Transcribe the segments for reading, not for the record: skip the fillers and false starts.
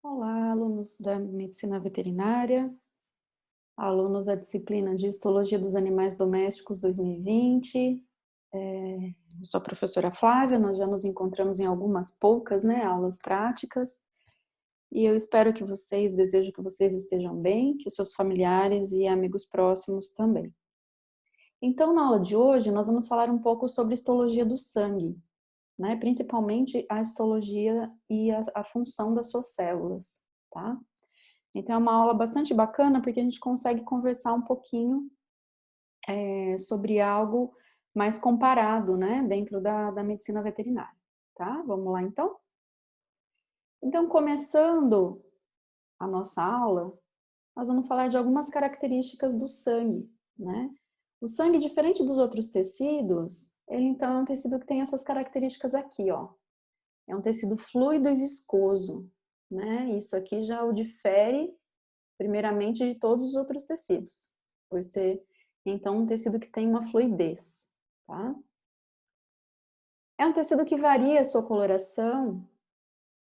Olá, alunos da Medicina Veterinária, alunos da disciplina de Histologia dos Animais Domésticos 2020. Eu sou a professora Flávia, nós já nos encontramos em algumas poucas, aulas práticas, e eu espero que vocês, desejo que vocês estejam bem, que os seus familiares e amigos próximos também. Então, na aula de hoje, nós vamos falar um pouco sobre histologia do sangue, principalmente a histologia e a função das suas células, tá? Então é uma aula bastante bacana, porque a gente consegue conversar um pouquinho, sobre algo mais comparado, dentro da medicina veterinária, tá? Vamos lá então? Então, começando a nossa aula, nós vamos falar de algumas características do sangue, né? O sangue, diferente dos outros tecidos, ele então é um tecido que tem essas características aqui, ó. É um tecido fluido e viscoso, né? Isso aqui já o difere primeiramente de todos os outros tecidos, por ser então um tecido que tem uma fluidez, tá? É um tecido que varia a sua coloração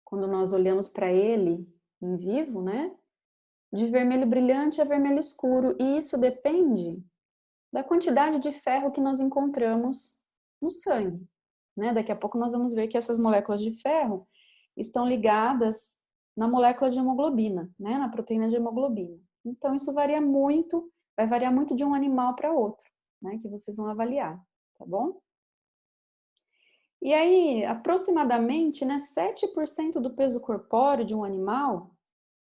quando nós olhamos para ele em vivo, né? De vermelho brilhante a vermelho escuro, e isso depende da quantidade de ferro que nós encontramos no sangue, né? Daqui a pouco nós vamos ver que essas moléculas de ferro estão ligadas na molécula de hemoglobina, né? Na proteína de hemoglobina. Então isso varia muito, vai variar muito de um animal para outro, né? Que vocês vão avaliar, tá bom? E aí, aproximadamente, né, 7% do peso corpóreo de um animal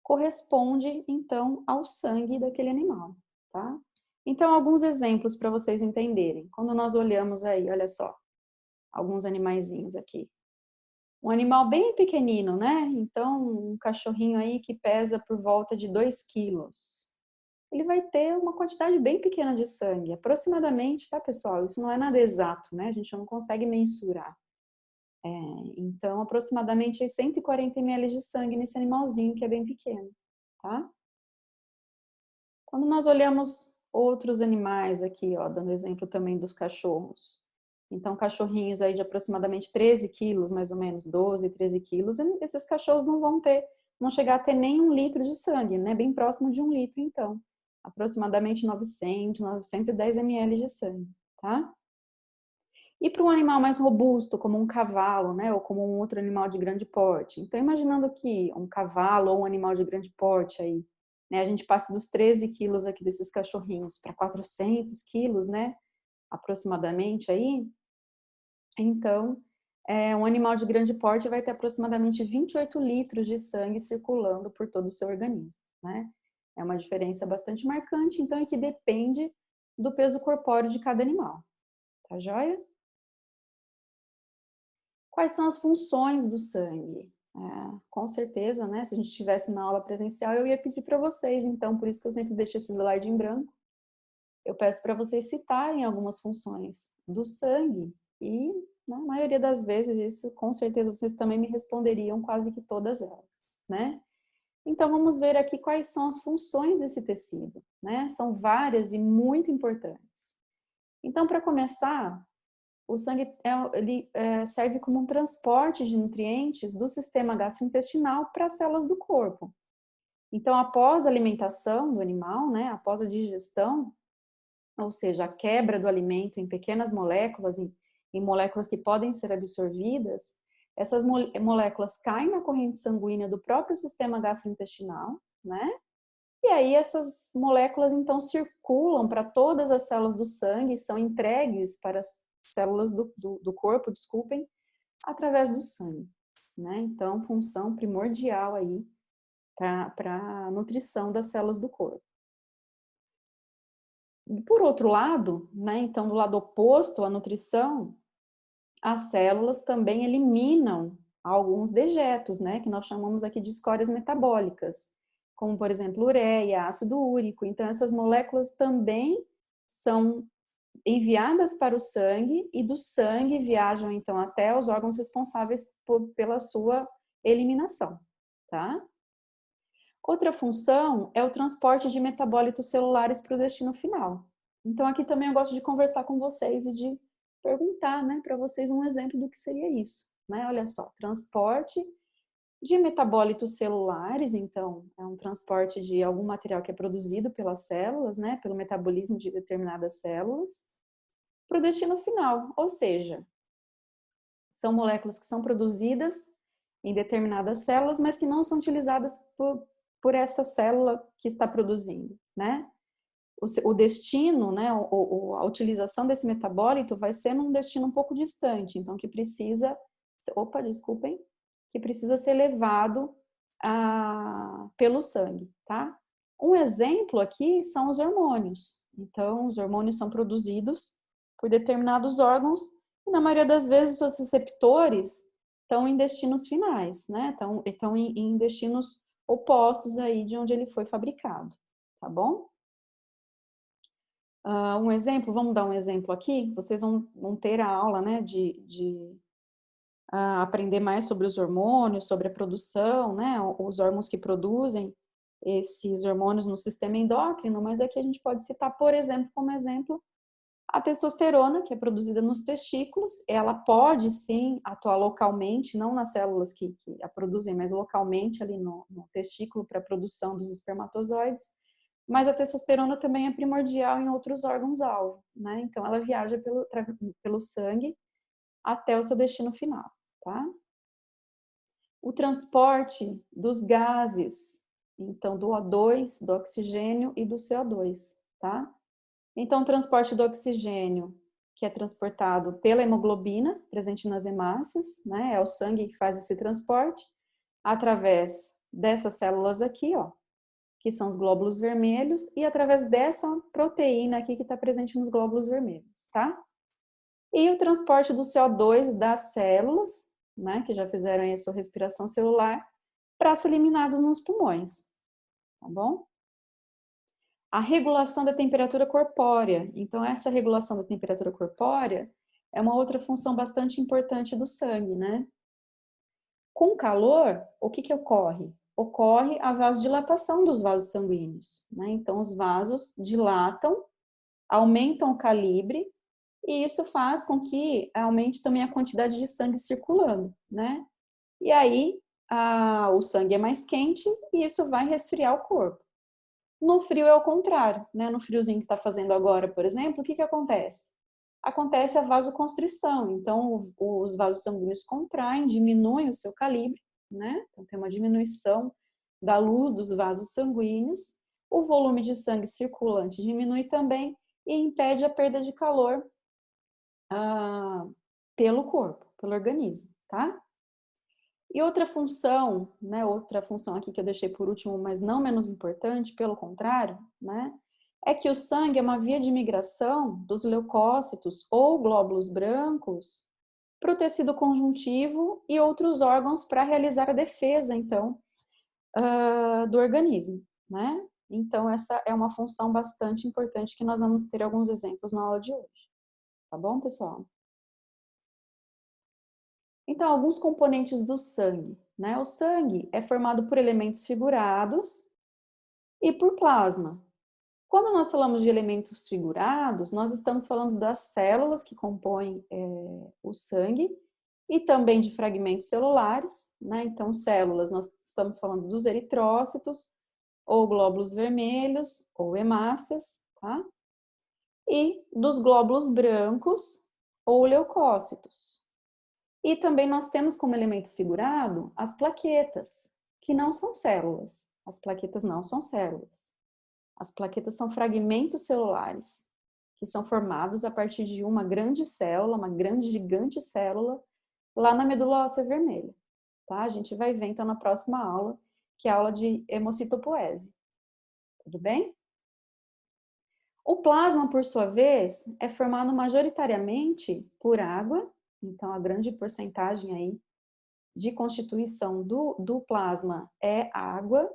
corresponde, então, ao sangue daquele animal, tá? Então, alguns exemplos para vocês entenderem. Quando nós olhamos aí, olha só, alguns animaizinhos aqui. Um animal bem pequenino, né? Então, um cachorrinho aí que pesa por volta de 2 quilos. Ele vai ter uma quantidade bem pequena de sangue, aproximadamente, tá, pessoal? Isso não é nada exato, né? A gente não consegue mensurar. Então, aproximadamente 140 ml de sangue nesse animalzinho que é bem pequeno, tá? Quando nós olhamos outros animais aqui, ó, dando exemplo também dos cachorros. Então, cachorrinhos aí de aproximadamente 13 quilos, mais ou menos, 12, 13 quilos, esses cachorros não vão chegar a ter nem 1 litro de sangue, né? Bem próximo de 1 litro, então. Aproximadamente 910 ml de sangue, tá? E para um animal mais robusto, como um cavalo, né? Ou como um outro animal de grande porte. Então, imaginando que um cavalo ou um animal de grande porte aí, né? A gente passa dos 13 quilos aqui desses cachorrinhos para 400 quilos, né? Aproximadamente aí. Então, um animal de grande porte vai ter aproximadamente 28 litros de sangue circulando por todo o seu organismo, né? É uma diferença bastante marcante, então, e que depende do peso corpóreo de cada animal. Tá joia? Quais são as funções do sangue? Com certeza, né? Se a gente estivesse na aula presencial, eu ia pedir para vocês, então, por isso que eu sempre deixo esse slide em branco. Eu peço para vocês citarem algumas funções do sangue e, na maioria das vezes, isso com certeza vocês também me responderiam quase que todas elas, né? Então, vamos ver aqui quais são as funções desse tecido, né? São várias e muito importantes. Então, para começar, o sangue ele serve como um transporte de nutrientes do sistema gastrointestinal para as células do corpo. Então, após a alimentação do animal, né, após a digestão, ou seja, a quebra do alimento em pequenas moléculas, em moléculas que podem ser absorvidas, essas moléculas caem na corrente sanguínea do próprio sistema gastrointestinal, né? E aí essas moléculas então circulam para todas as células do sangue, são entregues para as células do corpo, desculpem, através do sangue, né? Então, função primordial aí para a nutrição das células do corpo. Por outro lado, né, então do lado oposto à nutrição, as células também eliminam alguns dejetos, né, que nós chamamos aqui de escórias metabólicas, como por exemplo ureia, ácido úrico. Então essas moléculas também são enviadas para o sangue e do sangue viajam então até os órgãos responsáveis pela sua eliminação, tá? Outra função é o transporte de metabólitos celulares para o destino final. Então, aqui também eu gosto de conversar com vocês e de perguntar, né, para vocês um exemplo do que seria isso, né? Olha só, transporte de metabólitos celulares, então é um transporte de algum material que é produzido pelas células, né, pelo metabolismo de determinadas células, para o destino final, ou seja, são moléculas que são produzidas em determinadas células, mas que não são utilizadas por essa célula que está produzindo, né? O destino, né, a utilização desse metabólito vai ser num destino um pouco distante, então que precisa, desculpem, que precisa ser levado pelo sangue, tá? Um exemplo aqui são os hormônios. Então, os hormônios são produzidos por determinados órgãos e, na maioria das vezes, os seus receptores estão em destinos finais, né? Estão em destinos opostos aí de onde ele foi fabricado, tá bom? Um exemplo, vamos dar um exemplo aqui, vocês vão ter a aula, né, de aprender mais sobre os hormônios, sobre a produção, né, os órgãos que produzem esses hormônios no sistema endócrino, mas aqui a gente pode citar, por exemplo, como exemplo, a testosterona, que é produzida nos testículos, ela pode sim atuar localmente, não nas células que a produzem, mas localmente ali no testículo para a produção dos espermatozoides, mas a testosterona também é primordial em outros órgãos-alvo, né? Então ela viaja pelo sangue até o seu destino final, tá? O transporte dos gases, então do O2, do oxigênio e do CO2, tá? Então o transporte do oxigênio, que é transportado pela hemoglobina, presente nas hemácias, né? É o sangue que faz esse transporte, através dessas células aqui, ó, que são os glóbulos vermelhos, e através dessa proteína aqui que está presente nos glóbulos vermelhos, tá? E o transporte do CO2 das células, né, que já fizeram aí a sua respiração celular, para ser eliminados nos pulmões, tá bom? A regulação da temperatura corpórea. Então, essa regulação da temperatura corpórea é uma outra função bastante importante do sangue, né? Com calor, o que ocorre? Ocorre a vasodilatação dos vasos sanguíneos, né? Então, os vasos dilatam, aumentam o calibre, e isso faz com que aumente também a quantidade de sangue circulando, né? E aí, o sangue é mais quente e isso vai resfriar o corpo. No frio é o contrário, né? No friozinho que está fazendo agora, por exemplo, o que acontece? Acontece a vasoconstrição, então os vasos sanguíneos contraem, diminuem o seu calibre, né? Então tem uma diminuição da luz dos vasos sanguíneos, o volume de sangue circulante diminui também e impede a perda de calor pelo corpo, pelo organismo, tá? E outra função, né, outra função aqui que eu deixei por último, mas não menos importante, pelo contrário, né, é que o sangue é uma via de migração dos leucócitos ou glóbulos brancos para o tecido conjuntivo e outros órgãos para realizar a defesa, então, do organismo, né? Então, essa é uma função bastante importante que nós vamos ter alguns exemplos na aula de hoje. Tá bom, pessoal? Então, alguns componentes do sangue, né? O sangue é formado por elementos figurados e por plasma. Quando nós falamos de elementos figurados, nós estamos falando das células que compõem o sangue e também de fragmentos celulares, né? Então, células, nós estamos falando dos eritrócitos, ou glóbulos vermelhos, ou hemácias, tá? E dos glóbulos brancos, ou leucócitos. E também nós temos como elemento figurado as plaquetas, que não são células. As plaquetas não são células. As plaquetas são fragmentos celulares, que são formados a partir de uma grande célula, uma grande gigante célula, lá na medula óssea vermelha. Tá? A gente vai ver então na próxima aula, que é a aula de hemocitopoese. Tudo bem? O plasma, por sua vez, é formado majoritariamente por água, então a grande porcentagem aí de constituição do plasma é água,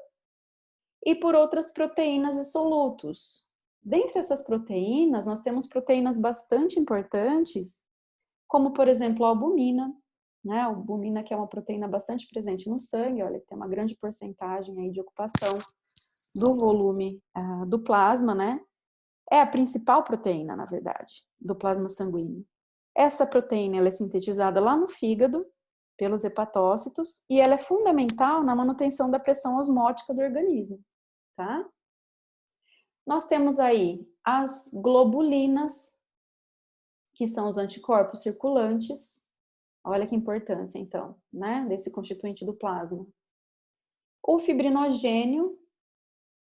e por outras proteínas e solutos. Dentre essas proteínas, nós temos proteínas bastante importantes, como por exemplo a albumina, né? A albumina, que é uma proteína bastante presente no sangue, olha, tem uma grande porcentagem aí de ocupação do volume do plasma, né? É a principal proteína, na verdade, do plasma sanguíneo. Essa proteína ela é sintetizada lá no fígado pelos hepatócitos e ela é fundamental na manutenção da pressão osmótica do organismo, tá? Nós temos aí as globulinas, que são os anticorpos circulantes. Olha que importância, então, né, desse constituinte do plasma. O fibrinogênio,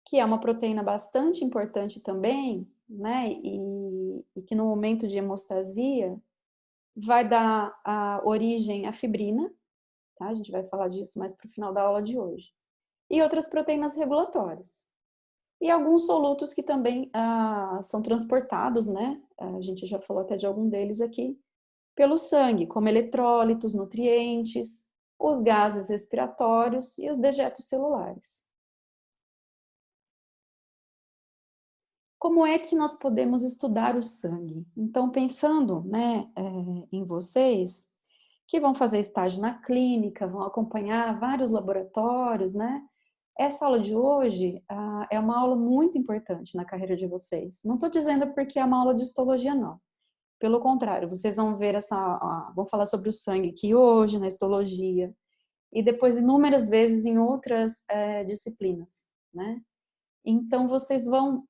que é uma proteína bastante importante também, né, e que no momento de hemostasia vai dar a origem à fibrina, tá? A gente vai falar disso mais para o final da aula de hoje. E outras proteínas regulatórias. E alguns solutos que também são transportados, né? A gente já falou até de algum deles aqui, pelo sangue, como eletrólitos, nutrientes, os gases respiratórios e os dejetos celulares. Como é que nós podemos estudar o sangue? Então, pensando, né, em vocês que vão fazer estágio na clínica, vão acompanhar vários laboratórios, né? Essa aula de hoje é uma aula muito importante na carreira de vocês. Não estou dizendo porque é uma aula de histologia, não. Pelo contrário, vocês vão ver vão falar sobre o sangue aqui hoje, na histologia, e depois inúmeras vezes em outras disciplinas, né? Então, vocês vão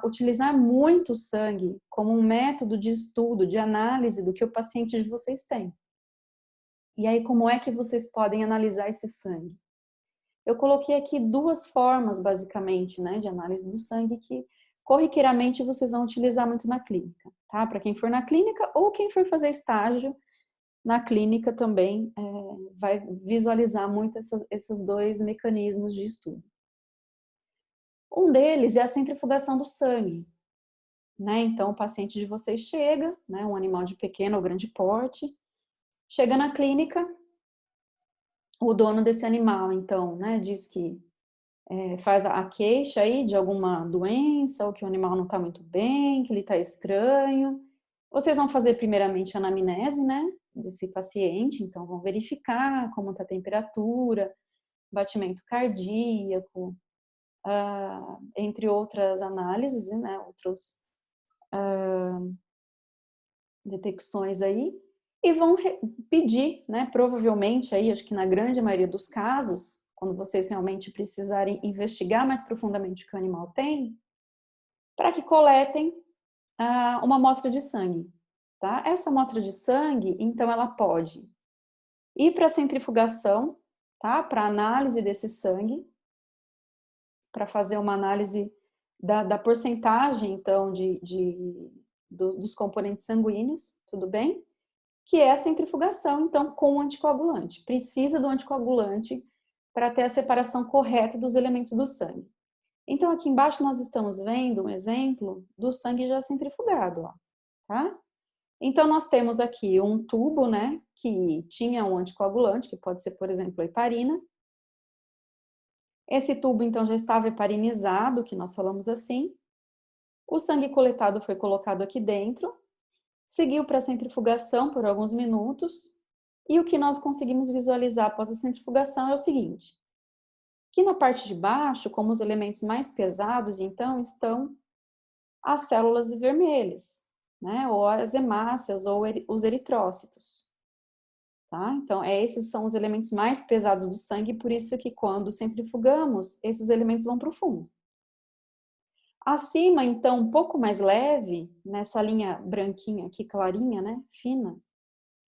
utilizar muito o sangue como um método de estudo, de análise do que o paciente de vocês tem. E aí, como é que vocês podem analisar esse sangue? Eu coloquei aqui duas formas, basicamente, né, de análise do sangue que corriqueiramente vocês vão utilizar muito na clínica, tá? Para quem for na clínica ou quem for fazer estágio na clínica também vai visualizar muito esses dois mecanismos de estudo. Um deles é a centrifugação do sangue, né? Então, o paciente de vocês chega, né, um animal de pequeno ou grande porte, chega na clínica, o dono desse animal, então, né, diz que faz a queixa aí de alguma doença, ou que o animal não está muito bem, que ele está estranho. Vocês vão fazer primeiramente a anamnese, né, desse paciente, então vão verificar como está a temperatura, batimento cardíaco, entre outras análises, né, outras detecções aí, e vão pedir, né, provavelmente aí, acho que na grande maioria dos casos, quando vocês realmente precisarem investigar mais profundamente o que o animal tem, para que coletem uma amostra de sangue, tá? Essa amostra de sangue, então, ela pode ir para a centrifugação, tá? Para análise desse sangue, para fazer uma análise da porcentagem, então, dos componentes sanguíneos, tudo bem? Que é a centrifugação, então, com o anticoagulante. Precisa do anticoagulante para ter a separação correta dos elementos do sangue. Então, aqui embaixo nós estamos vendo um exemplo do sangue já centrifugado, ó, tá? Então, nós temos aqui um tubo, né, que tinha um anticoagulante, que pode ser, por exemplo, a heparina. Esse tubo, então, já estava heparinizado, que nós falamos assim. O sangue coletado foi colocado aqui dentro, seguiu para a centrifugação por alguns minutos, e o que nós conseguimos visualizar após a centrifugação é o seguinte: que na parte de baixo, como os elementos mais pesados, então, estão as células vermelhas, né? Ou as hemácias, ou os eritrócitos. Tá? Então, esses são os elementos mais pesados do sangue, por isso que quando centrifugamos, esses elementos vão para o fundo. Acima, então, um pouco mais leve, nessa linha branquinha aqui, clarinha, né? Fina,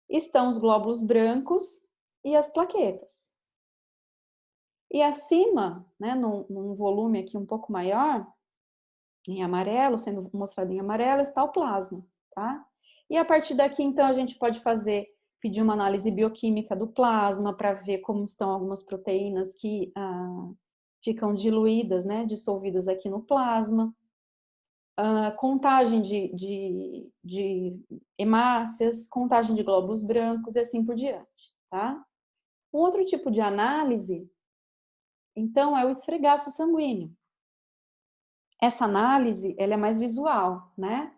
estão os glóbulos brancos e as plaquetas. E acima, né, num volume aqui um pouco maior, em amarelo, sendo mostrado em amarelo, está o plasma, tá? E a partir daqui, então, a gente pode pedir uma análise bioquímica do plasma para ver como estão algumas proteínas que ficam diluídas, né, dissolvidas aqui no plasma. Contagem de hemácias, contagem de glóbulos brancos e assim por diante, tá? Um outro tipo de análise, então, é o esfregaço sanguíneo. Essa análise, ela é mais visual, né?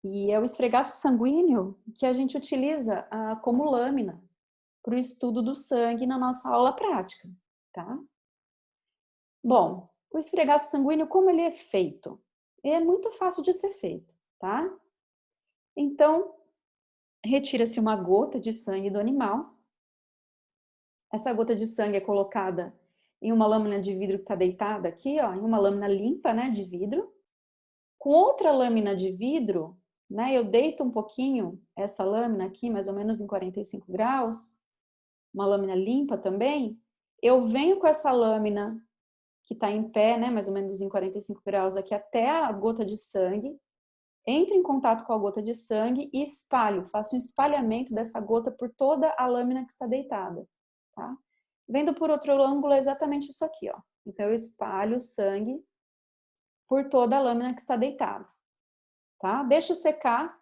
E é o esfregaço sanguíneo que a gente utiliza como lâmina para o estudo do sangue na nossa aula prática, tá? Bom, o esfregaço sanguíneo, como ele é feito? É muito fácil de ser feito, tá? Então, retira-se uma gota de sangue do animal, Essa gota de sangue é colocada em uma lâmina de vidro que está deitada aqui, ó, em uma lâmina limpa, né, de vidro. Com outra lâmina de vidro, né, eu deito um pouquinho essa lâmina aqui, mais ou menos em 45 graus, uma lâmina limpa também. Eu venho com essa lâmina que está em pé, né, mais ou menos em 45 graus aqui até a gota de sangue, entro em contato com a gota de sangue e espalho, faço um espalhamento dessa gota por toda a lâmina que está deitada, tá? Vendo por outro ângulo é exatamente isso aqui, ó. Então eu espalho o sangue por toda a lâmina que está deitada, tá? Deixo secar,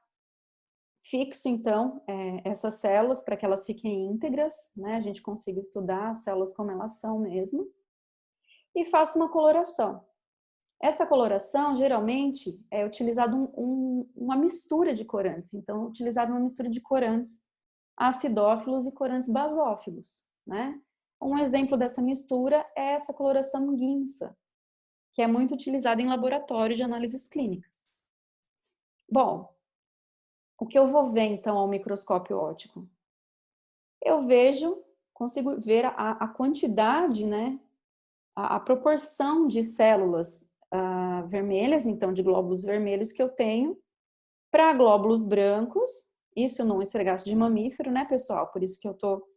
fixo então essas células para que elas fiquem íntegras, né? A gente consiga estudar as células como elas são mesmo. E faço uma coloração. Essa coloração, geralmente, é utilizado uma mistura de corantes. Então, é utilizado uma mistura de corantes acidófilos e corantes basófilos, né? Um exemplo dessa mistura é essa coloração guinça, que é muito utilizada em laboratório de análises clínicas. Bom, o que eu vou ver, então, ao microscópio óptico? Eu vejo, consigo ver a quantidade, né? A proporção de células vermelhas, então de glóbulos vermelhos que eu tenho, para glóbulos brancos, isso num esfregaço de mamífero, né, pessoal? Por isso que eu tô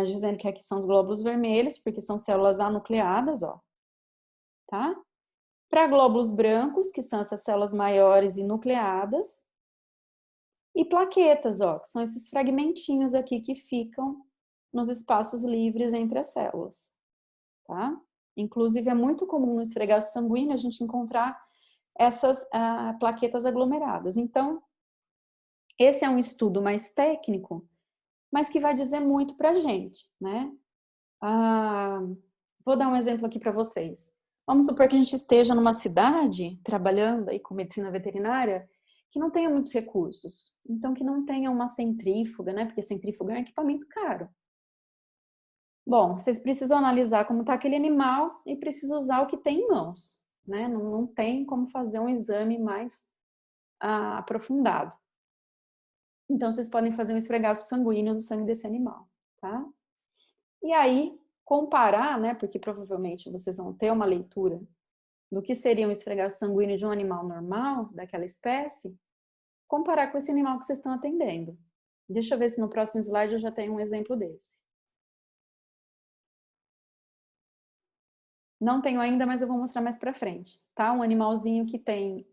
dizendo que aqui são os glóbulos vermelhos, porque são células anucleadas, ó, tá? Para glóbulos brancos, que são essas células maiores e nucleadas, e plaquetas, ó, que são esses fragmentinhos aqui que ficam nos espaços livres entre as células, tá? Inclusive, é muito comum no esfregaço sanguíneo a gente encontrar essas plaquetas aglomeradas. Então, esse é um estudo mais técnico, mas que vai dizer muito para a gente, né? Vou dar um exemplo aqui para vocês. Vamos supor que a gente esteja numa cidade trabalhando aí com medicina veterinária que não tenha muitos recursos, então que não tenha uma centrífuga, né? Porque centrífuga é um equipamento caro. Bom, vocês precisam analisar como está aquele animal e precisam usar o que tem em mãos, né? Não tem como fazer um exame mais aprofundado. Então, vocês podem fazer um esfregaço sanguíneo no sangue desse animal, tá? E aí, comparar, né? Porque provavelmente vocês vão ter uma leitura do que seria um esfregaço sanguíneo de um animal normal, daquela espécie, comparar com esse animal que vocês estão atendendo. Deixa eu ver se no próximo slide eu já tenho um exemplo desse. Não tenho ainda, mas eu vou mostrar mais pra frente, tá? Um animalzinho que tem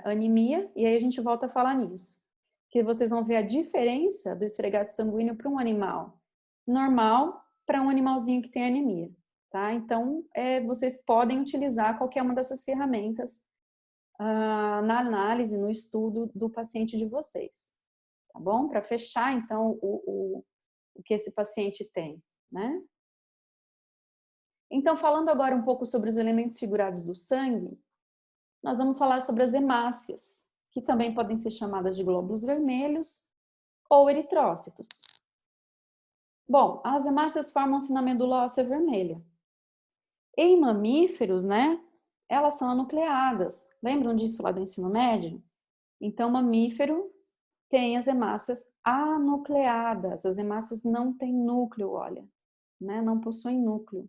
anemia, e aí a gente volta a falar nisso. Que vocês vão ver a diferença do esfregaço sanguíneo para um animal normal para um animalzinho que tem anemia, tá? Então, vocês podem utilizar qualquer uma dessas ferramentas na análise, no estudo do paciente de vocês, tá bom? Para fechar, então, o que esse paciente tem, né? Então, falando agora um pouco sobre os elementos figurados do sangue, nós vamos falar sobre as hemácias, que também podem ser chamadas de glóbulos vermelhos ou eritrócitos. Bom, as hemácias formam-se na medula óssea vermelha. Em mamíferos, né, elas são anucleadas. Lembram disso lá do ensino médio? Então, mamíferos têm as hemácias anucleadas. As hemácias não têm núcleo, olha, né, não possuem núcleo.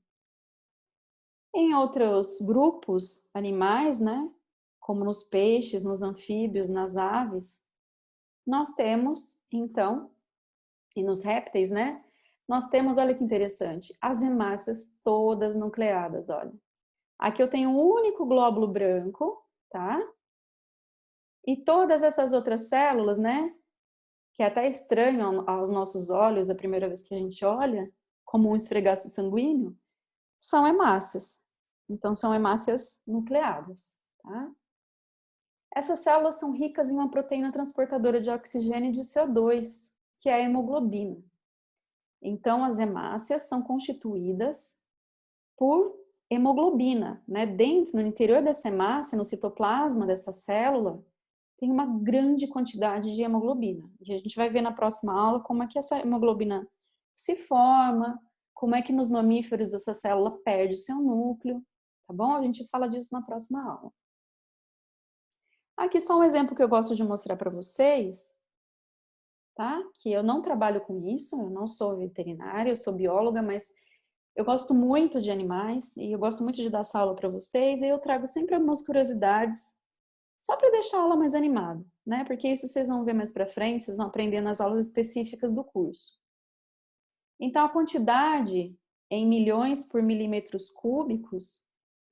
Em outros grupos animais, né, como nos peixes, nos anfíbios, nas aves, nós temos, então, e nos répteis, né, nós temos, olha que interessante, as hemácias todas nucleadas, olha. Aqui eu tenho um único glóbulo branco, tá? E todas essas outras células, né, que é até estranho aos nossos olhos a primeira vez que a gente olha, como um esfregaço sanguíneo, são hemácias. Então, são hemácias nucleadas, tá? Essas células são ricas em uma proteína transportadora de oxigênio e de CO2, que é a hemoglobina. Então, as hemácias são constituídas por hemoglobina, né? Dentro, no interior dessa hemácia, no citoplasma dessa célula, tem uma grande quantidade de hemoglobina. E a gente vai ver na próxima aula como é que essa hemoglobina se forma, como é que nos mamíferos essa célula perde o seu núcleo, tá bom? A gente fala disso na próxima aula. Aqui só um exemplo que eu gosto de mostrar para vocês tá? Que eu não trabalho com isso, eu não sou veterinária, eu sou bióloga, mas eu gosto muito de animais e eu gosto muito de dar essa aula para vocês e eu trago sempre algumas curiosidades só para deixar a aula mais animada, né? Porque isso vocês vão ver mais para frente, vocês vão aprender nas aulas específicas do curso. Então, a quantidade em milhões por milímetros cúbicos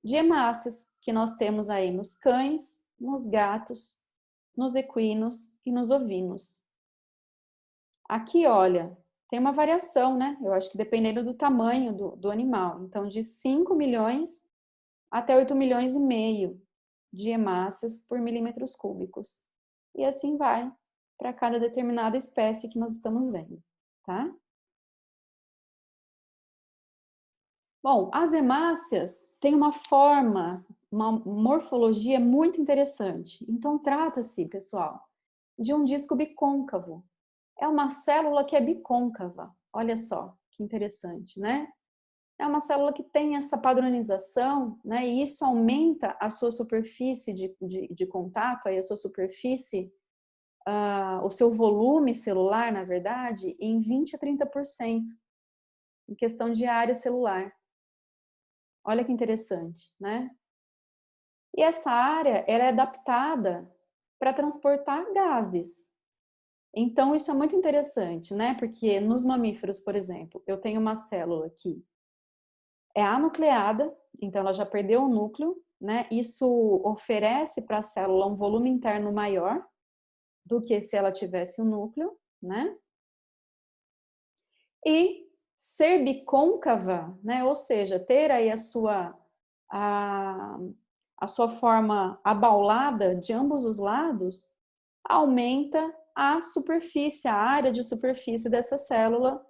de hemácias que nós temos aí nos cães, nos gatos, nos equinos e nos ovinos. Aqui, olha, tem uma variação, né? Eu acho que dependendo do tamanho do animal. Então, de 5 milhões até 8 milhões e meio de hemácias por milímetros cúbicos. E assim vai para cada determinada espécie que nós estamos vendo, tá? Bom, as hemácias têm uma forma, uma morfologia muito interessante. Então, trata-se, pessoal, de um disco bicôncavo. É uma célula que é bicôncava. Olha só, que interessante, né? É uma célula que tem essa padronização, né? E isso aumenta a sua superfície de contato, aí a sua superfície, o seu volume celular, na verdade, em 20 a 30%, em questão de área celular. Olha que interessante, né? E essa área, ela é adaptada para transportar gases. Então, isso é muito interessante, né? Porque nos mamíferos, por exemplo, eu tenho uma célula que é anucleada, então ela já perdeu o núcleo, né? Isso oferece para a célula um volume interno maior do que se ela tivesse um núcleo, né? E ser bicôncava, né? Ou seja, ter aí a, a sua forma abaulada de ambos os lados, aumenta a superfície, a área de superfície dessa célula,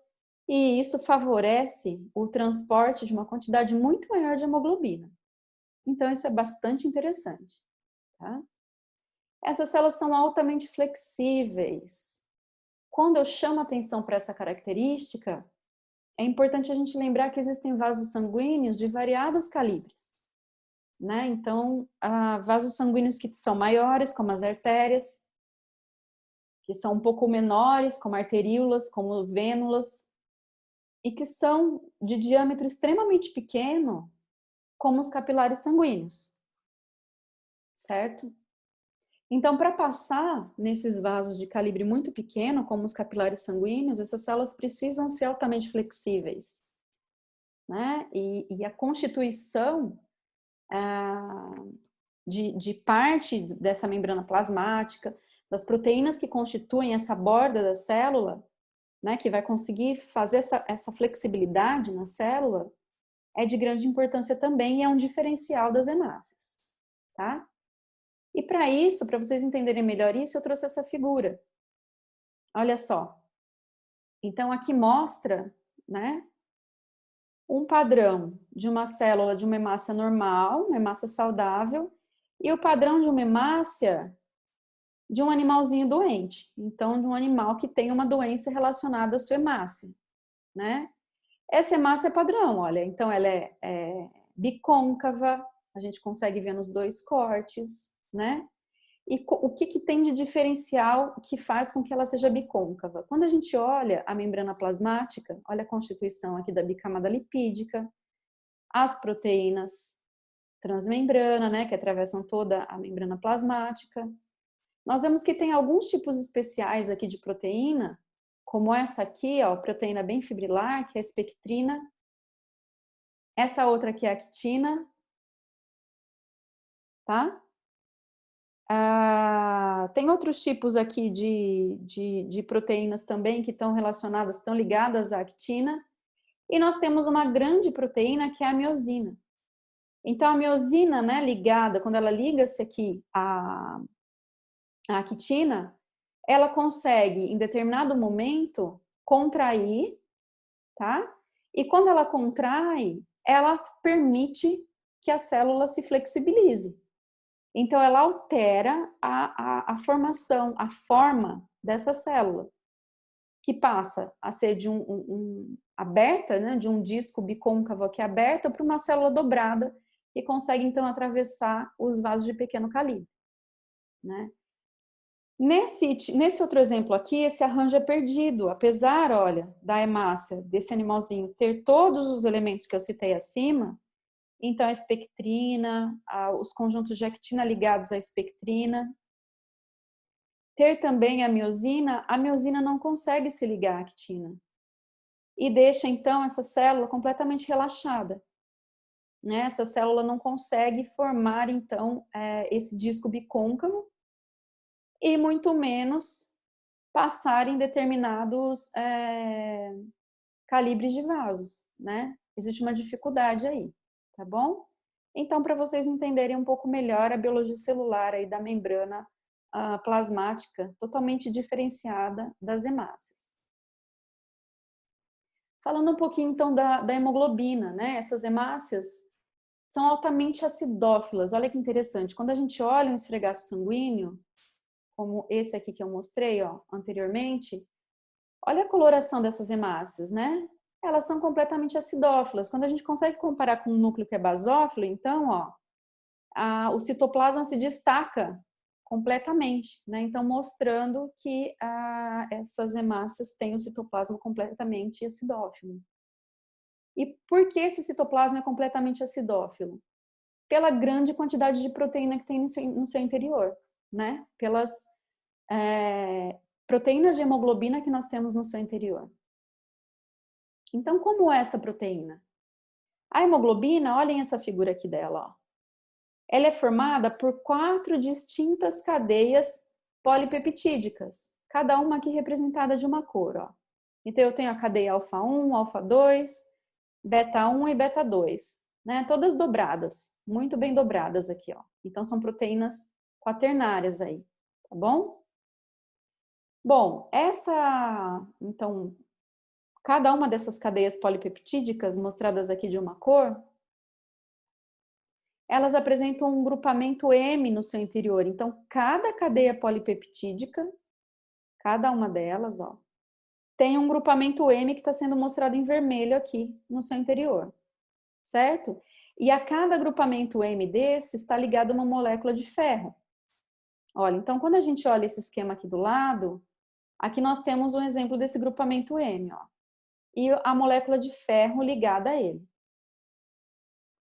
e isso favorece o transporte de uma quantidade muito maior de hemoglobina. Então, isso é bastante interessante, tá? Essas células são altamente flexíveis. Quando eu chamo atenção para essa característica, é importante a gente lembrar que existem vasos sanguíneos de variados calibres, né? Então, há vasos sanguíneos que são maiores, como as artérias, que são um pouco menores, como arteríolas, como vênulas, e que são de diâmetro extremamente pequeno, como os capilares sanguíneos, certo? Então, para passar nesses vasos de calibre muito pequeno, como os capilares sanguíneos, essas células precisam ser altamente flexíveis, né? E a constituição de parte dessa membrana plasmática, das proteínas que constituem essa borda da célula, né, que vai conseguir fazer essa flexibilidade na célula, é de grande importância também e é um diferencial das hemácias, tá? E para isso, para vocês entenderem melhor isso, eu trouxe essa figura. Olha só. Então, aqui mostra, né, um padrão de uma célula de uma hemácia normal, uma hemácia saudável, e o padrão de uma hemácia de um animalzinho doente. Então, de um animal que tem uma doença relacionada à sua hemácia, né? Essa hemácia é padrão, olha. Então, ela é bicôncava, a gente consegue ver nos dois cortes, né? E o que tem de diferencial que faz com que ela seja bicôncava? Quando a gente olha a membrana plasmática, olha a constituição aqui da bicamada lipídica, as proteínas transmembrana, né, que atravessam toda a membrana plasmática. Nós vemos que tem alguns tipos especiais aqui de proteína, como essa aqui, ó, proteína bem fibrilar, que é a espectrina. Essa outra aqui é a actina, tá? Tem outros tipos aqui de proteínas também que estão relacionadas, estão ligadas à actina. E nós temos uma grande proteína que é a miosina. Então, a miosina, né, ligada, quando ela liga-se aqui à actina, ela consegue, em determinado momento, contrair, tá? E quando ela contrai, ela permite que a célula se flexibilize. Então, ela altera a formação, a forma dessa célula, que passa a ser de aberta, né, de um disco bicôncavo aqui aberto para uma célula dobrada e consegue, então, atravessar os vasos de pequeno calibre, né? Nesse outro exemplo aqui, esse arranjo é perdido, apesar, olha, da hemácia desse animalzinho ter todos os elementos que eu citei acima, então a espectrina, os conjuntos de actina ligados à espectrina, ter também a miosina não consegue se ligar à actina e deixa então essa célula completamente relaxada, né? Essa célula não consegue formar então esse disco bicôncavo e muito menos passar em determinados calibres de vasos, né? Existe uma dificuldade aí, tá bom? Então, para vocês entenderem um pouco melhor a biologia celular aí da membrana plasmática, totalmente diferenciada das hemácias. Falando um pouquinho então da hemoglobina, né? Essas hemácias são altamente acidófilas. Olha que interessante. Quando a gente olha um esfregaço sanguíneo, como esse aqui que eu mostrei, ó, anteriormente, olha a coloração dessas hemácias, né? Elas são completamente acidófilas. Quando a gente consegue comparar com um núcleo que é basófilo, então, ó, o citoplasma se destaca completamente, né? Então, mostrando que essas hemácias têm o citoplasma completamente acidófilo. E por que esse citoplasma é completamente acidófilo? Pela grande quantidade de proteína que tem no seu interior, né? Pelas proteínas de hemoglobina que nós temos no seu interior. Então, como é essa proteína? A hemoglobina, olhem essa figura aqui dela, ó. Ela é formada por 4 distintas cadeias polipeptídicas, cada uma aqui representada de uma cor, ó. Então, eu tenho a cadeia alfa 1, alfa 2, beta 1 e beta 2, né? Todas dobradas, muito bem dobradas aqui, ó. Então, são proteínas quaternárias aí, tá bom? Bom, então, cada uma dessas cadeias polipeptídicas, mostradas aqui de uma cor, elas apresentam um grupamento M no seu interior. Então, cada cadeia polipeptídica, cada uma delas, ó, tem um grupamento M que está sendo mostrado em vermelho aqui no seu interior, certo? E a cada grupamento M desse está ligado a uma molécula de ferro. Olha, então quando a gente olha esse esquema aqui do lado, aqui nós temos um exemplo desse grupamento M, ó, e a molécula de ferro ligada a ele.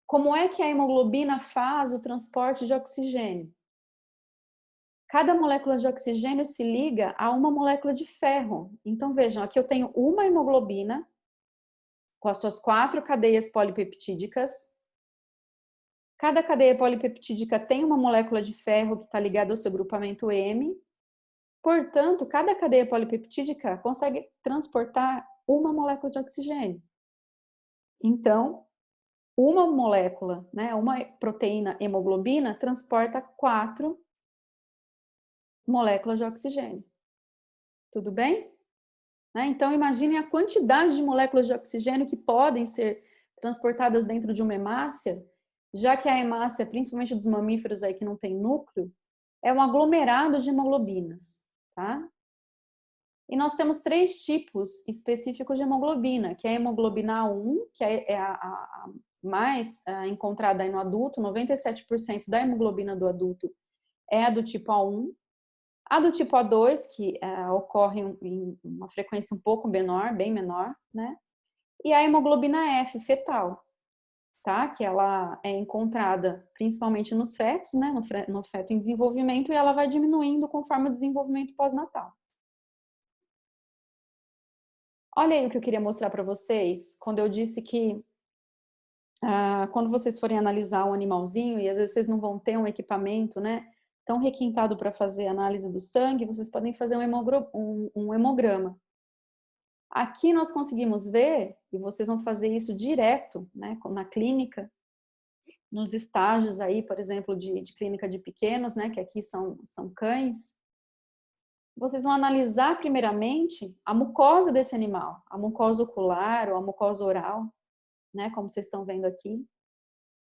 Como é que a hemoglobina faz o transporte de oxigênio? Cada molécula de oxigênio se liga a uma molécula de ferro. Então, vejam, aqui eu tenho uma hemoglobina com as suas 4 cadeias polipeptídicas. Cada cadeia polipeptídica tem uma molécula de ferro que está ligada ao seu grupamento M. Portanto, cada cadeia polipeptídica consegue transportar uma molécula de oxigênio. Então, uma molécula, né, uma proteína hemoglobina transporta 4 moléculas de oxigênio. Tudo bem? Então, imagine a quantidade de moléculas de oxigênio que podem ser transportadas dentro de uma hemácia, já que a hemácia, principalmente dos mamíferos aí que não tem núcleo, é um aglomerado de hemoglobinas, tá? E nós temos 3 tipos específicos de hemoglobina, que é a hemoglobina A1, que é a mais encontrada aí no adulto, 97% da hemoglobina do adulto é a do tipo A1. A do tipo A2, que ocorre em uma frequência um pouco menor, bem menor, né? E a hemoglobina F, fetal, tá? Que ela é encontrada principalmente nos fetos, né? No feto em desenvolvimento, e ela vai diminuindo conforme o desenvolvimento pós-natal. Olha aí o que eu queria mostrar para vocês, quando eu disse que quando vocês forem analisar um animalzinho, e às vezes vocês não vão ter um equipamento, né, tão requintado para fazer análise do sangue, vocês podem fazer um hemograma. Aqui nós conseguimos ver, e vocês vão fazer isso direto, né, na clínica, nos estágios aí, por exemplo, de clínica de pequenos, né, que aqui são cães. Vocês vão analisar primeiramente a mucosa desse animal, a mucosa ocular ou a mucosa oral, né, como vocês estão vendo aqui.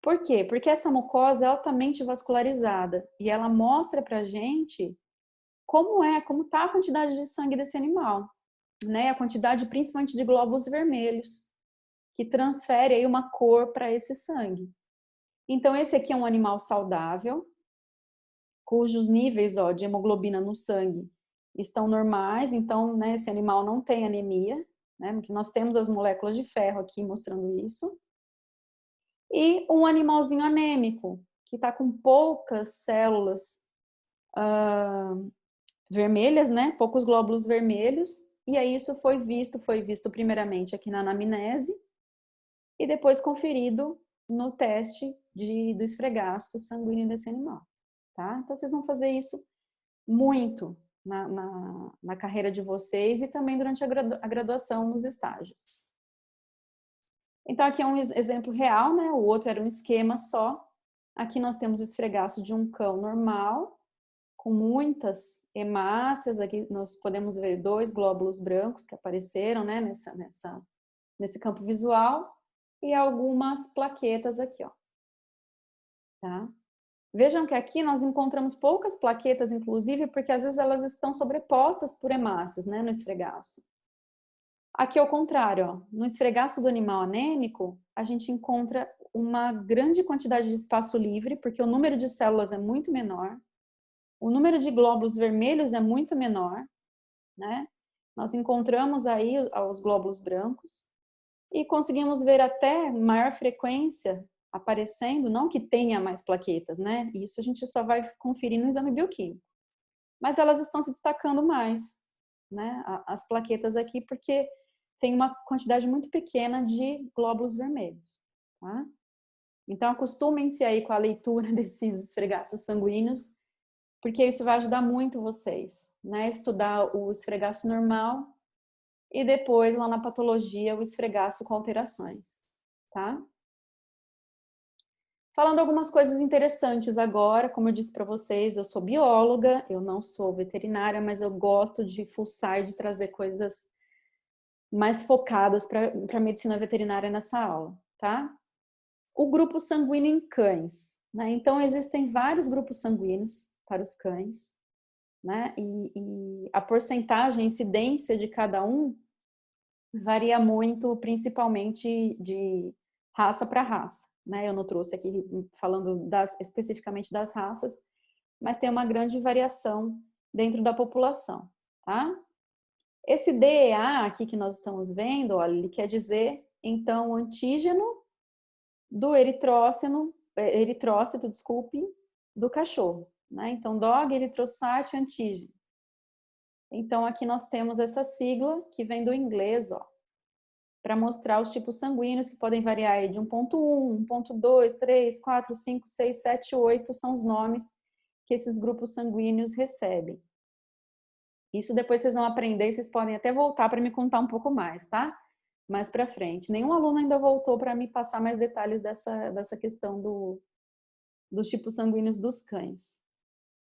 Por quê? Porque essa mucosa é altamente vascularizada e ela mostra pra gente como tá a quantidade de sangue desse animal, né? A quantidade principalmente de glóbulos vermelhos, que transfere aí uma cor para esse sangue. Então esse aqui é um animal saudável, cujos níveis, ó, de hemoglobina no sangue estão normais, então, né, esse animal não tem anemia, né, porque nós temos as moléculas de ferro aqui mostrando isso. E um animalzinho anêmico, que está com poucas células vermelhas, né, poucos glóbulos vermelhos, e aí isso foi visto primeiramente aqui na anamnese, e depois conferido no teste do esfregaço sanguíneo desse animal, tá? Então, vocês vão fazer isso muito na carreira de vocês e também durante a graduação nos estágios. Então, aqui é um exemplo real, né? O outro era um esquema só. Aqui nós temos o esfregaço de um cão normal, com muitas hemácias. Aqui nós podemos ver 2 glóbulos brancos que apareceram, né? Nesse campo visual. E algumas plaquetas aqui, ó. Tá? Vejam que aqui nós encontramos poucas plaquetas, inclusive, porque às vezes elas estão sobrepostas por hemácias, né, no esfregaço. Aqui ao contrário, ó, no esfregaço do animal anêmico, a gente encontra uma grande quantidade de espaço livre, porque o número de células é muito menor, o número de glóbulos vermelhos é muito menor, né? Nós encontramos aí os glóbulos brancos e conseguimos ver até maior frequência aparecendo, não que tenha mais plaquetas, né? Isso a gente só vai conferir no exame bioquímico. Mas elas estão se destacando mais, né? As plaquetas aqui, porque tem uma quantidade muito pequena de glóbulos vermelhos, tá? Então, acostumem-se aí com a leitura desses esfregaços sanguíneos, porque isso vai ajudar muito vocês, né? Estudar o esfregaço normal e depois, lá na patologia, o esfregaço com alterações, tá? Falando algumas coisas interessantes agora, como eu disse para vocês, eu sou bióloga, eu não sou veterinária, mas eu gosto de fuçar e de trazer coisas mais focadas para a medicina veterinária nessa aula, tá? O grupo sanguíneo em cães, né? Então, existem vários grupos sanguíneos para os cães, né? E a porcentagem, a incidência de cada um varia muito, principalmente de raça para raça, né? Eu não trouxe aqui falando especificamente das raças, mas tem uma grande variação dentro da população, tá? Esse DEA aqui que nós estamos vendo, olha, ele quer dizer, então, o antígeno do eritrócito, desculpe, do cachorro, né? Então, dog, eritrocyte, antígeno. Então, aqui nós temos essa sigla que vem do inglês, ó, para mostrar os tipos sanguíneos que podem variar aí de 1.1, 1.2, 3, 4, 5, 6, 7, 8 são os nomes que esses grupos sanguíneos recebem. Isso depois vocês vão aprender e vocês podem até voltar para me contar um pouco mais, tá? Mais para frente. Nenhum aluno ainda voltou para me passar mais detalhes dessa questão dos tipos sanguíneos dos cães.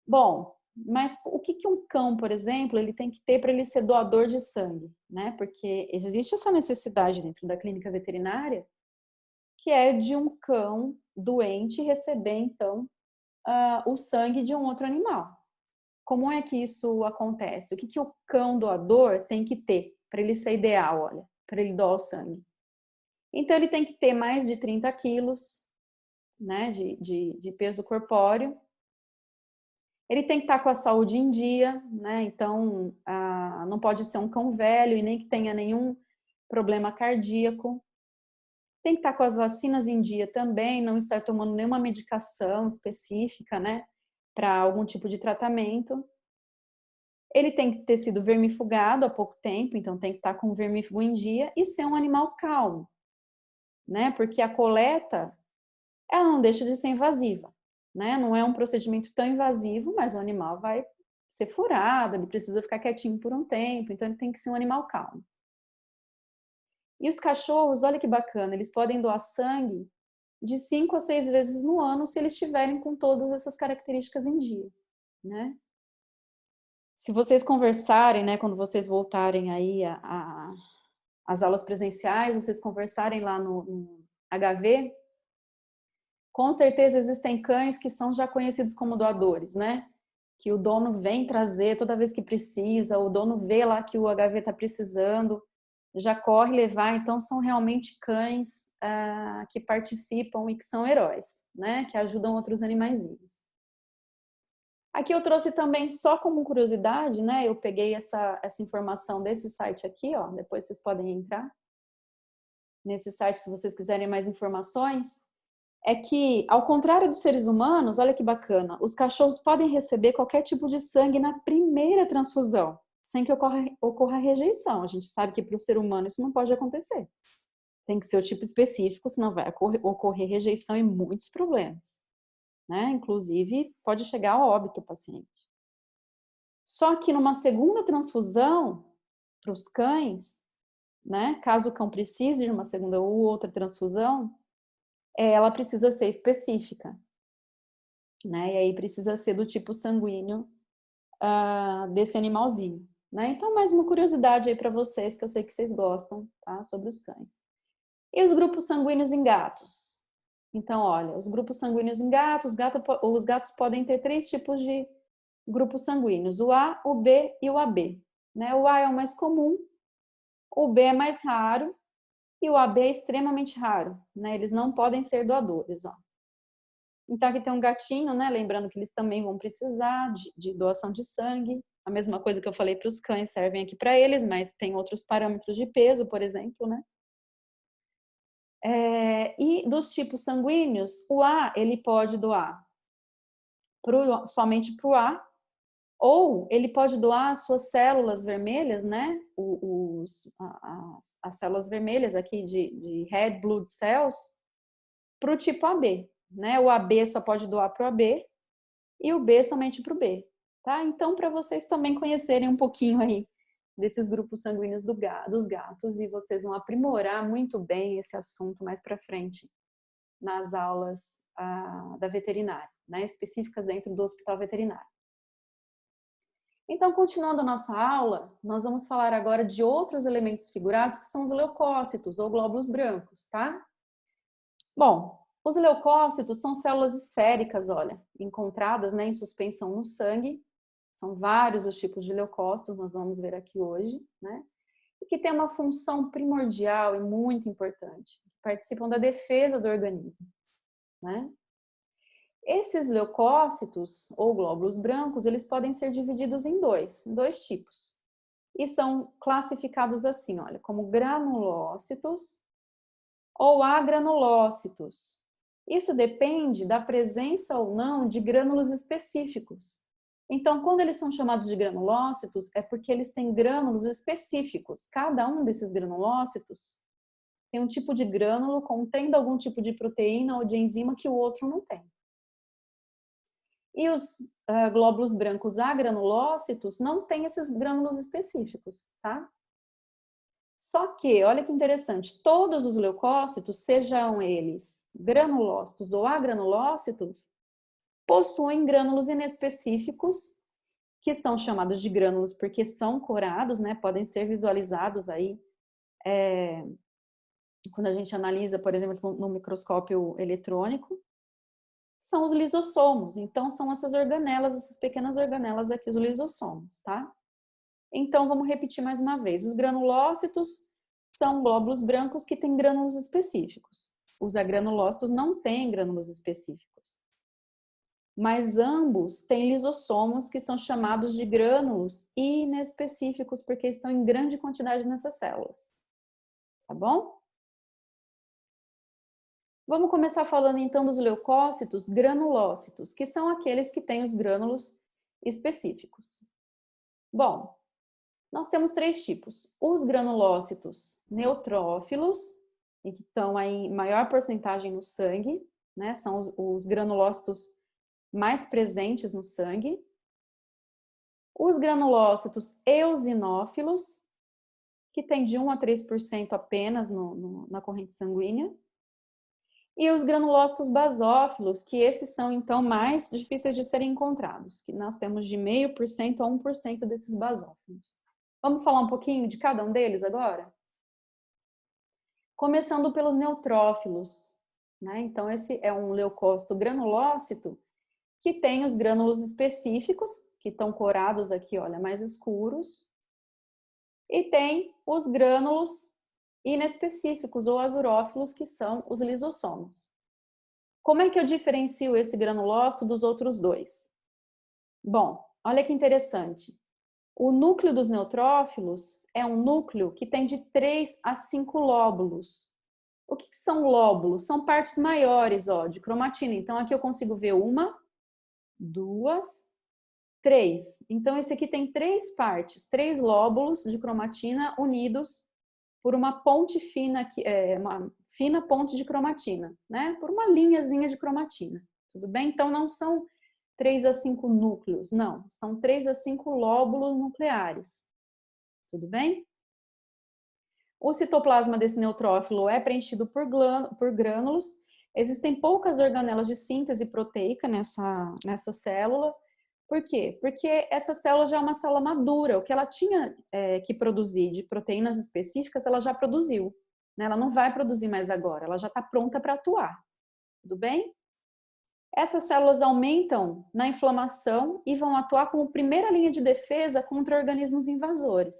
Bom, mas o que um cão, por exemplo, ele tem que ter para ele ser doador de sangue, né? Porque existe essa necessidade dentro da clínica veterinária, que é de um cão doente receber, então, o sangue de um outro animal. Como é que isso acontece? O que o cão doador tem que ter para ele ser ideal, olha, para ele doar o sangue? Então, ele tem que ter mais de 30 quilos, né, de peso corpóreo. Ele tem que estar com a saúde em dia, né? Então, não pode ser um cão velho e nem que tenha nenhum problema cardíaco. Tem que estar com as vacinas em dia também, não estar tomando nenhuma medicação específica, né? Para algum tipo de tratamento. Ele tem que ter sido vermifugado há pouco tempo, então tem que estar com o vermífugo em dia e ser um animal calmo, né? Porque a coleta, ela não deixa de ser invasiva, né? Não é um procedimento tão invasivo, mas o animal vai ser furado, ele precisa ficar quietinho por um tempo, então ele tem que ser um animal calmo. E os cachorros, olha que bacana, eles podem doar sangue de 5 a 6 vezes no ano se eles estiverem com todas essas características em dia, né? Se vocês conversarem, né, quando vocês voltarem aí às aulas presenciais, vocês conversarem lá no HV, com certeza existem cães que são já conhecidos como doadores, né? Que o dono vem trazer toda vez que precisa, o dono vê lá que o HV está precisando, já corre levar, então são realmente cães que participam e que são heróis, né? Que ajudam outros animaizinhos. Aqui eu trouxe também só como curiosidade, né? Eu peguei essa informação desse site aqui, ó. Depois vocês podem entrar nesse site se vocês quiserem mais informações. É que, ao contrário dos seres humanos, olha que bacana, os cachorros podem receber qualquer tipo de sangue na primeira transfusão, sem que ocorra rejeição. A gente sabe que para o ser humano isso não pode acontecer. Tem que ser o tipo específico, senão vai ocorrer rejeição e muitos problemas, né? Inclusive, pode chegar a óbito o paciente. Só que numa segunda transfusão, para os cães, né? Caso o cão precise de uma segunda ou outra transfusão, ela precisa ser específica, né? E aí precisa ser do tipo sanguíneo desse animalzinho, né? Então, mais uma curiosidade aí para vocês, que eu sei que vocês gostam, tá? Sobre os cães. E os grupos sanguíneos em gatos? Então, olha, os grupos sanguíneos em gatos, os gatos podem ter 3 tipos de grupos sanguíneos, o A, o B e o AB, né? O A é o mais comum, o B é mais raro e o AB é extremamente raro, né? Eles não podem ser doadores, ó. Então, aqui tem um gatinho, né? Lembrando que eles também vão precisar de doação de sangue. A mesma coisa que eu falei para os cães servem aqui para eles, mas tem outros parâmetros de peso, por exemplo, né? E dos tipos sanguíneos, o A, ele pode doar somente para o A, ou ele pode doar as suas células vermelhas, né? As células vermelhas aqui de red blood cells, para o tipo AB, né? O AB só pode doar para o AB e o B somente para o B, tá? Então, para vocês também conhecerem um pouquinho aí desses grupos sanguíneos dos gatos, e vocês vão aprimorar muito bem esse assunto mais para frente nas aulas da veterinária, né? Específicas dentro do hospital veterinário. Então, continuando a nossa aula, nós vamos falar agora de outros elementos figurados que são os leucócitos ou glóbulos brancos, tá? Bom, os leucócitos são células esféricas, olha, encontradas, né, em suspensão no sangue. São vários os tipos de leucócitos, nós vamos ver aqui hoje, né? E que tem uma função primordial e muito importante. Participam da defesa do organismo, né? Esses leucócitos, ou glóbulos brancos, eles podem ser divididos em dois tipos. E são classificados assim, olha, como granulócitos ou agranulócitos. Isso depende da presença ou não de grânulos específicos. Então, quando eles são chamados de granulócitos, é porque eles têm grânulos específicos. Cada um desses granulócitos tem um tipo de grânulo contendo algum tipo de proteína ou de enzima que o outro não tem. E os glóbulos brancos agranulócitos não têm esses grânulos específicos, tá? Só que, olha que interessante, todos os leucócitos, sejam eles granulócitos ou agranulócitos, possuem grânulos inespecíficos, que são chamados de grânulos porque são corados, né? Podem ser visualizados aí quando a gente analisa, por exemplo, no microscópio eletrônico. São os lisossomos. Então, são essas organelas, essas pequenas organelas aqui, os lisossomos, tá? Então, vamos repetir mais uma vez. Os granulócitos são glóbulos brancos que têm grânulos específicos. Os agranulócitos não têm grânulos específicos. Mas ambos têm lisossomos que são chamados de grânulos inespecíficos porque estão em grande quantidade nessas células. Tá bom? Vamos começar falando então dos leucócitos granulócitos, que são aqueles que têm os grânulos específicos. Bom, nós temos 3 tipos. Os granulócitos neutrófilos, que estão aí em maior porcentagem no sangue, né? São os granulócitos mais presentes no sangue. Os granulócitos eosinófilos, que tem de 1 a 3% apenas na corrente sanguínea. E os granulócitos basófilos, que esses são, então, mais difíceis de serem encontrados, que nós temos de 0,5% a 1% desses basófilos. Vamos falar um pouquinho de cada um deles agora? Começando pelos neutrófilos, né? Então, esse é um leucócito granulócito que tem os grânulos específicos, que estão corados aqui, olha, mais escuros, e tem os grânulos inespecíficos ou azurófilos, que são os lisossomos. Como é que eu diferencio esse granulócito dos outros dois? Bom, olha que interessante. O núcleo dos neutrófilos é um núcleo que tem de 3 a 5 lóbulos. O que são lóbulos? São partes maiores, ó, de cromatina. Então, aqui eu consigo ver uma, duas, três. Então, esse aqui tem 3 partes, 3 lóbulos de cromatina unidos por uma ponte fina, uma fina ponte de cromatina, né? Por uma linhazinha de cromatina. Tudo bem? Então, não são 3 a 5 núcleos, não. São 3 a 5 lóbulos nucleares. Tudo bem? O citoplasma desse neutrófilo é preenchido por grânulos. Existem poucas organelas de síntese proteica nessa célula. Por quê? Porque essa célula já é uma célula madura. O que ela tinha que produzir de proteínas específicas, ela já produziu. Né? Ela não vai produzir mais agora, ela já está pronta para atuar. Tudo bem? Essas células aumentam na inflamação e vão atuar como primeira linha de defesa contra organismos invasores.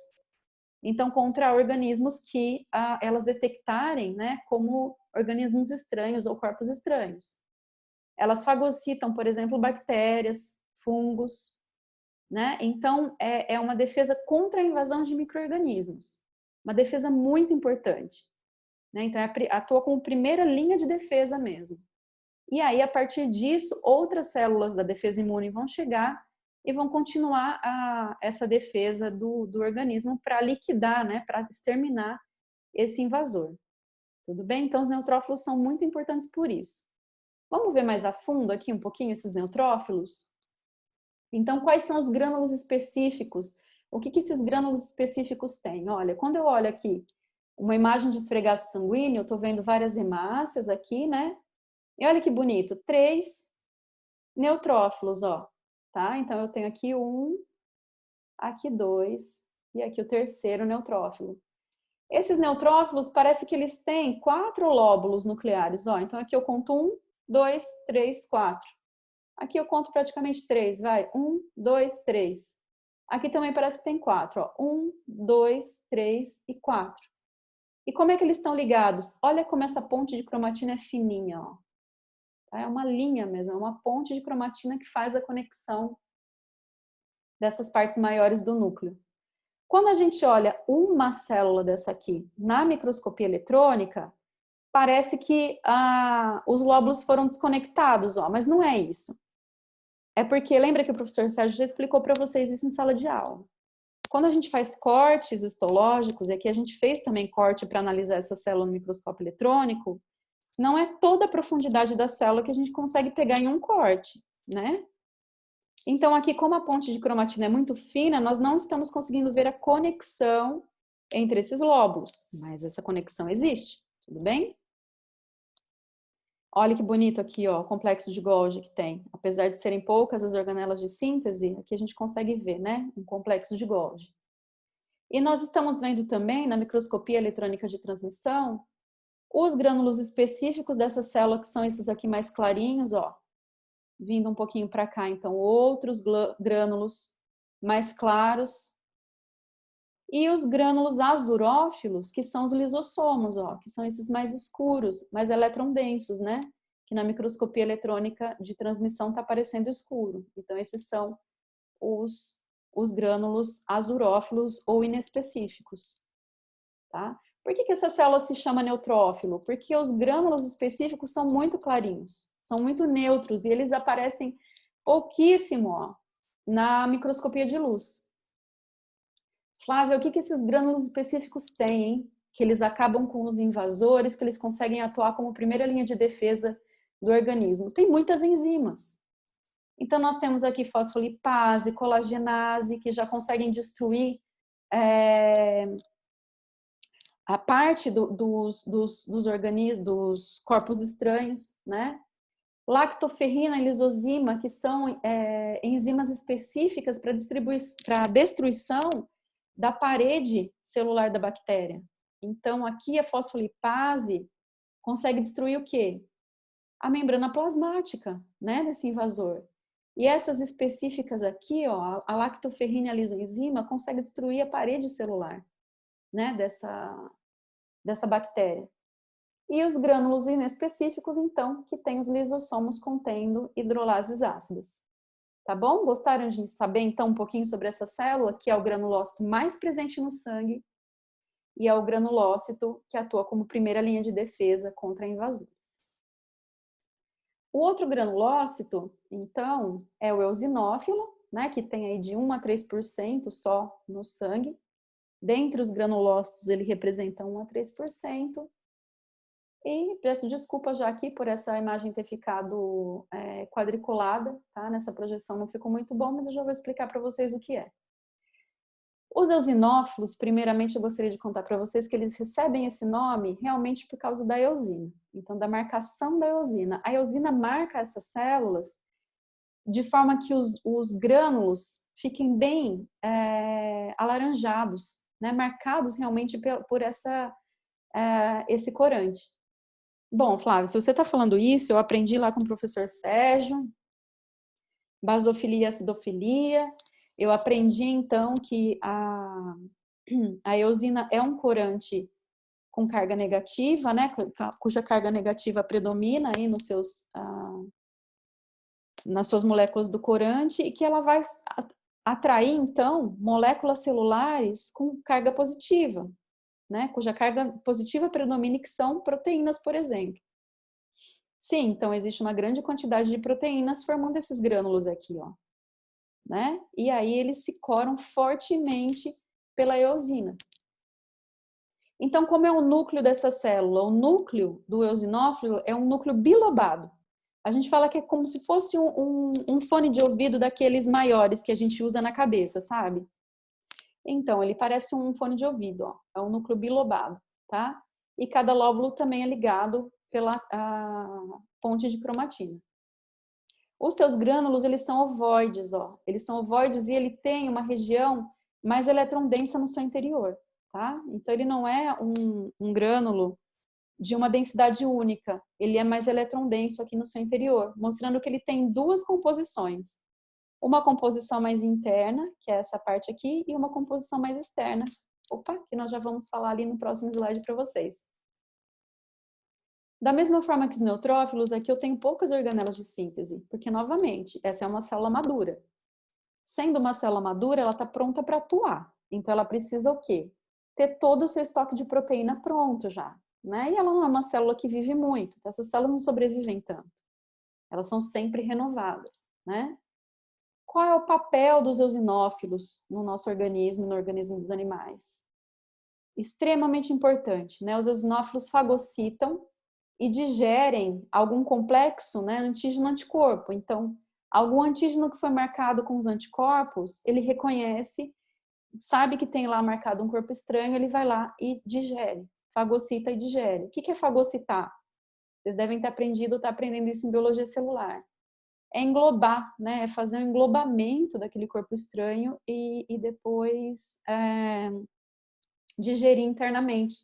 Então, contra organismos que elas detectarem, né, como organismos estranhos ou corpos estranhos. Elas fagocitam, por exemplo, bactérias, fungos, né? Então, é uma defesa contra a invasão de micro-organismos. Uma defesa muito importante. Né? Então, atua como primeira linha de defesa mesmo. E aí, a partir disso, outras células da defesa imune vão chegar e vão continuar essa defesa do organismo para liquidar, né, para exterminar esse invasor. Tudo bem? Então, os neutrófilos são muito importantes por isso. Vamos ver mais a fundo aqui um pouquinho esses neutrófilos? Então, quais são os grânulos específicos? O que esses grânulos específicos têm? Olha, quando eu olho aqui uma imagem de esfregaço sanguíneo, eu estou vendo várias hemácias aqui, né? E olha que bonito, 3 neutrófilos, ó, tá? Então, eu tenho aqui 1, aqui 2 e aqui o terceiro neutrófilo. Esses neutrófilos, parece que eles têm 4 lóbulos nucleares, ó. Então, aqui eu conto 1, 2, 3, 4. Aqui eu conto praticamente 3, vai. 1, 2, 3. Aqui também parece que tem 4, ó. 1, 2, 3 e 4. E como é que eles estão ligados? Olha como essa ponte de cromatina é fininha, ó. É uma linha mesmo, é uma ponte de cromatina que faz a conexão dessas partes maiores do núcleo. Quando a gente olha uma célula dessa aqui na microscopia eletrônica, parece que os lóbulos foram desconectados, ó, mas não é isso. É porque, lembra que o professor Sérgio já explicou para vocês isso em sala de aula. Quando a gente faz cortes histológicos, e aqui a gente fez também corte para analisar essa célula no microscópio eletrônico, não é toda a profundidade da célula que a gente consegue pegar em um corte, né? Então, aqui, como a ponte de cromatina é muito fina, nós não estamos conseguindo ver a conexão entre esses lóbulos, mas essa conexão existe, tudo bem? Olha que bonito aqui, ó, o complexo de Golgi que tem. Apesar de serem poucas as organelas de síntese, aqui a gente consegue ver, né, um complexo de Golgi. E nós estamos vendo também, na microscopia eletrônica de transmissão, os grânulos específicos dessa célula, que são esses aqui mais clarinhos, ó, vindo um pouquinho para cá, então outros grânulos mais claros. E os grânulos azurófilos, que são os lisossomos, ó, que são esses mais escuros, mais eletrondensos, né? Que na microscopia eletrônica de transmissão está aparecendo escuro. Então, esses são os grânulos azurófilos ou inespecíficos, tá? Por que essa célula se chama neutrófilo? Porque os grânulos específicos são muito clarinhos, são muito neutros e eles aparecem pouquíssimo, ó, na microscopia de luz. Flávia, o que esses grânulos específicos têm, hein? Que eles acabam com os invasores, que eles conseguem atuar como primeira linha de defesa do organismo. Tem muitas enzimas. Então, nós temos aqui fosfolipase, colagenase, que já conseguem destruir a parte dos organismos, dos corpos estranhos, né? Lactoferrina e lisozima, que são enzimas específicas para destruição da parede celular da bactéria. Então, aqui a fosfolipase consegue destruir o quê? A membrana plasmática, né, desse invasor. E essas específicas aqui, ó, a lactoferrina e a lisoenzima consegue destruir a parede celular, né, dessa bactéria. E os grânulos inespecíficos, então, que tem os lisossomos contendo hidrolases ácidas. Tá bom? Gostaram de saber, então, um pouquinho sobre essa célula, que é o granulócito mais presente no sangue e é o granulócito que atua como primeira linha de defesa contra invasores. O outro granulócito, então, é o eosinófilo, né, que tem aí de 1 a 3% só no sangue. Dentre os granulócitos, ele representa 1 a 3%. E peço desculpa já aqui por essa imagem ter ficado quadriculada, tá? Nessa projeção não ficou muito bom, mas eu já vou explicar para vocês o que é. Os eosinófilos, primeiramente eu gostaria de contar para vocês que eles recebem esse nome realmente por causa da eosina. Então, da marcação da eosina. A eosina marca essas células de forma que os grânulos fiquem bem alaranjados, né? Marcados realmente por esse corante. Bom, Flávio, se você está falando isso, eu aprendi lá com o professor Sérgio, basofilia e acidofilia. Eu aprendi, então, que a eosina é um corante com carga negativa, né, cuja carga negativa predomina aí nas suas moléculas do corante e que ela vai atrair, então, moléculas celulares com carga positiva, né, cuja carga positiva predomina, que são proteínas, por exemplo. Sim, então existe uma grande quantidade de proteínas formando esses grânulos aqui, ó, né? E aí eles se coram fortemente pela eosina. Então, como é o núcleo dessa célula? O núcleo do eosinófilo é um núcleo bilobado. A gente fala que é como se fosse um fone de ouvido daqueles maiores que a gente usa na cabeça, sabe? Então, ele parece um fone de ouvido, ó. É um núcleo bilobado, tá? E cada lóbulo também é ligado pela ponte de cromatina. Os seus grânulos, eles são ovoides, ó. Eles são ovoides e ele tem uma região mais eletrondensa no seu interior, tá? Então, ele não é um grânulo de uma densidade única. Ele é mais eletrondenso aqui no seu interior, mostrando que ele tem duas composições. Uma composição mais interna, que é essa parte aqui, e uma composição mais externa. Opa, que nós já vamos falar ali no próximo slide para vocês. Da mesma forma que os neutrófilos, aqui eu tenho poucas organelas de síntese, porque, novamente, essa é uma célula madura. Sendo uma célula madura, ela está pronta para atuar. Então, ela precisa o quê? Ter todo o seu estoque de proteína pronto já, né? E ela não é uma célula que vive muito, então essas células não sobrevivem tanto. Elas são sempre renovadas, né? Qual é o papel dos eosinófilos no nosso organismo, no organismo dos animais? Extremamente importante, né? Os eosinófilos fagocitam e digerem algum complexo, né, antígeno-anticorpo. Então, algum antígeno que foi marcado com os anticorpos, ele reconhece, sabe que tem lá marcado um corpo estranho, ele vai lá e digere, fagocita e digere. O que é fagocitar? Vocês devem ter aprendido, tá aprendendo isso em biologia celular. É englobar, né, é fazer um englobamento daquele corpo estranho e depois digerir internamente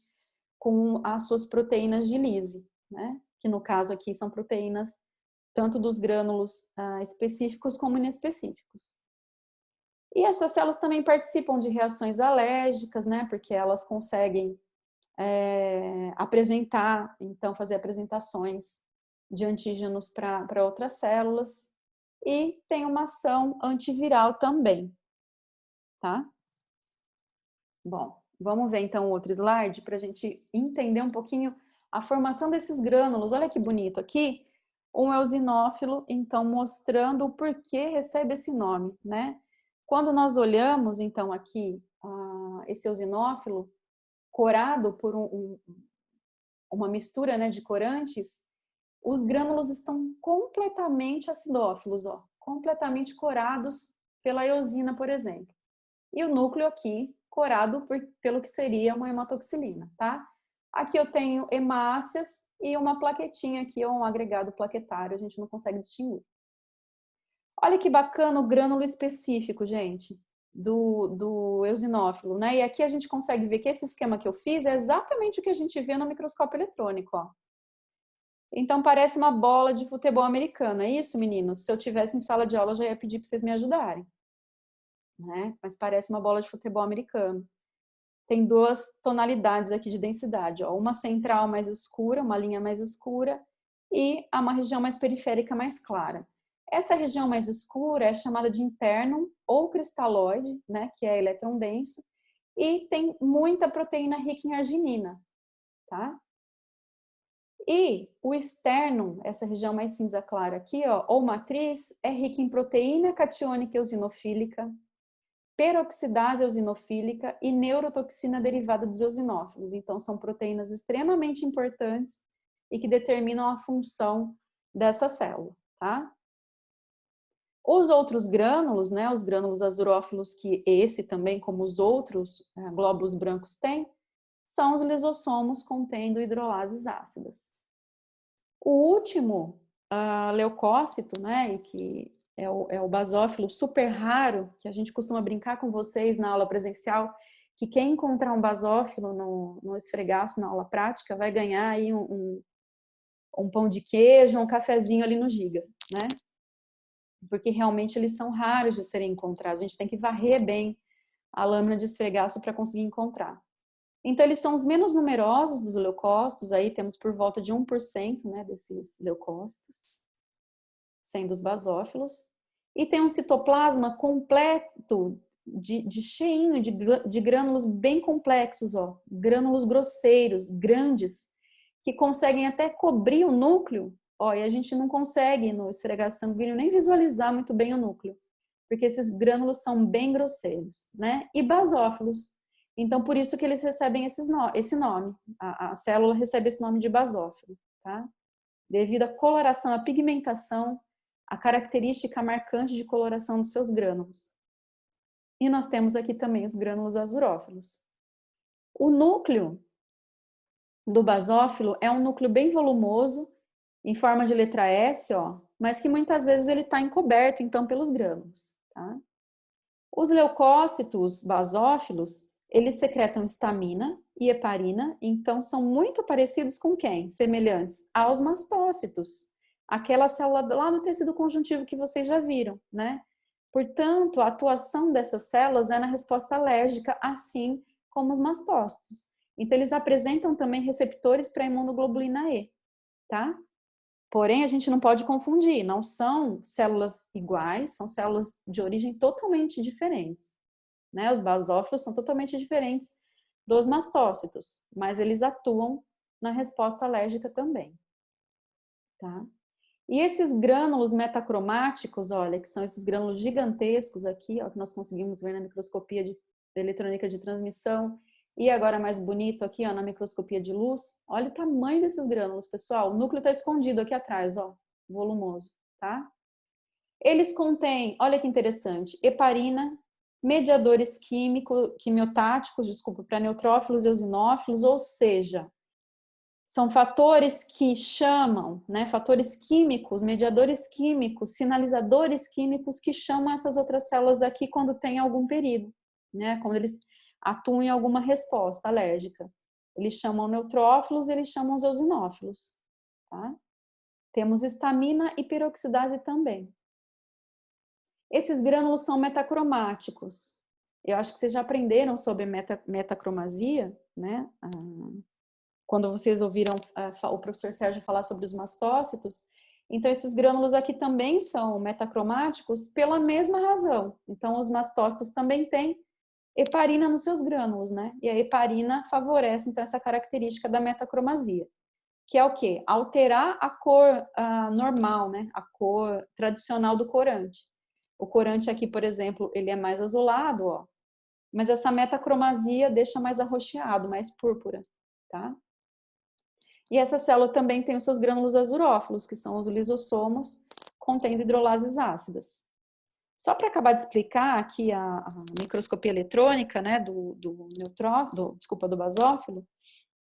com as suas proteínas de lise, né? Que no caso aqui são proteínas tanto dos grânulos específicos como inespecíficos. E essas células também participam de reações alérgicas, né? Porque elas conseguem apresentar, então fazer apresentações de antígenos para outras células e tem uma ação antiviral também, tá? Bom, vamos ver então outro slide para a gente entender um pouquinho a formação desses grânulos. Olha que bonito aqui, um eosinófilo, então mostrando o porquê recebe esse nome, né? Quando nós olhamos então aqui esse eosinófilo corado por uma mistura, né, de corantes, os grânulos estão completamente acidófilos, ó, completamente corados pela eosina, por exemplo. E o núcleo aqui corado pelo que seria uma hematoxilina, tá? Aqui eu tenho hemácias e uma plaquetinha aqui, ou um agregado plaquetário, a gente não consegue distinguir. Olha que bacana o grânulo específico, gente, do eosinófilo, né? E aqui a gente consegue ver que esse esquema que eu fiz é exatamente o que a gente vê no microscópio eletrônico, ó. Então parece uma bola de futebol americano, é isso, meninos? Se eu tivesse em sala de aula, eu já ia pedir para vocês me ajudarem, né? Mas parece uma bola de futebol americano. Tem duas tonalidades aqui de densidade, ó. Uma central mais escura, uma linha mais escura, e uma região mais periférica mais clara. Essa região mais escura é chamada de internum ou cristalóide, né, que é elétron denso, e tem muita proteína rica em arginina, tá? E o externo, essa região mais cinza clara aqui, ó, ou matriz, é rica em proteína catiônica eosinofílica, peroxidase eosinofílica e neurotoxina derivada dos eosinófilos. Então, são proteínas extremamente importantes e que determinam a função dessa célula, tá? Os outros grânulos, né, os grânulos azurófilos, que esse também, como os outros glóbulos brancos têm, são os lisossomos contendo hidrolases ácidas. O último leucócito, né, que é o basófilo super raro, que a gente costuma brincar com vocês na aula presencial, que quem encontrar um basófilo no esfregaço, na aula prática, vai ganhar aí um pão de queijo, um cafezinho ali no Giga, né? Porque realmente eles são raros de serem encontrados. A gente tem que varrer bem a lâmina de esfregaço para conseguir encontrar. Então, eles são os menos numerosos dos leucócitos, aí temos por volta de 1%, né, desses leucócitos, sendo os basófilos. E tem um citoplasma completo, cheinho de grânulos bem complexos, ó, grânulos grosseiros, grandes, que conseguem até cobrir o núcleo. Ó, e a gente não consegue no esfregaço sanguíneo nem visualizar muito bem o núcleo, porque esses grânulos são bem grosseiros, né? E basófilos. Então, por isso que eles recebem esse nome. A célula recebe esse nome de basófilo, tá? Devido à coloração, à pigmentação, a característica marcante de coloração dos seus grânulos. E nós temos aqui também os grânulos azurófilos. O núcleo do basófilo é um núcleo bem volumoso, em forma de letra S, ó, mas que muitas vezes ele está encoberto, então, pelos grânulos, tá? Os leucócitos basófilos, eles secretam histamina e heparina, então são muito parecidos com quem? Semelhantes aos mastócitos, aquela célula lá no tecido conjuntivo que vocês já viram, né? Portanto, a atuação dessas células é na resposta alérgica, assim como os mastócitos. Então, eles apresentam também receptores para a imunoglobulina E, tá? Porém, a gente não pode confundir, não são células iguais, são células de origem totalmente diferentes, né? Os basófilos são totalmente diferentes dos mastócitos, mas eles atuam na resposta alérgica também, tá? E esses grânulos metacromáticos, olha, que são esses grânulos gigantescos aqui, ó, que nós conseguimos ver na microscopia de eletrônica de transmissão, e agora mais bonito aqui, ó, na microscopia de luz. Olha o tamanho desses grânulos, pessoal. O núcleo está escondido aqui atrás, ó, volumoso, tá? Eles contêm, olha que interessante, heparina, mediadores quimiotáticos, desculpa, para neutrófilos e eosinófilos, ou seja, são fatores que chamam, né, fatores químicos, mediadores químicos, sinalizadores químicos que chamam essas outras células aqui quando tem algum perigo, né, quando eles atuam em alguma resposta alérgica. Eles chamam neutrófilos, eles chamam os eosinófilos, tá? Temos histamina e peroxidase também. Esses grânulos são metacromáticos. Eu acho que vocês já aprenderam sobre metacromasia, né? Quando vocês ouviram o professor Sérgio falar sobre os mastócitos. Então, esses grânulos aqui também são metacromáticos pela mesma razão. Então, os mastócitos também têm heparina nos seus grânulos, né? E a heparina favorece, então, essa característica da metacromasia, que é o quê? Alterar a cor normal, né? A cor tradicional do corante. O corante aqui, por exemplo, ele é mais azulado, ó. Mas essa metacromasia deixa mais arroxeado, mais púrpura, tá? E essa célula também tem os seus grânulos azurófilos, que são os lisossomos, contendo hidrolases ácidas. Só para acabar de explicar aqui a microscopia eletrônica, né, do basófilo,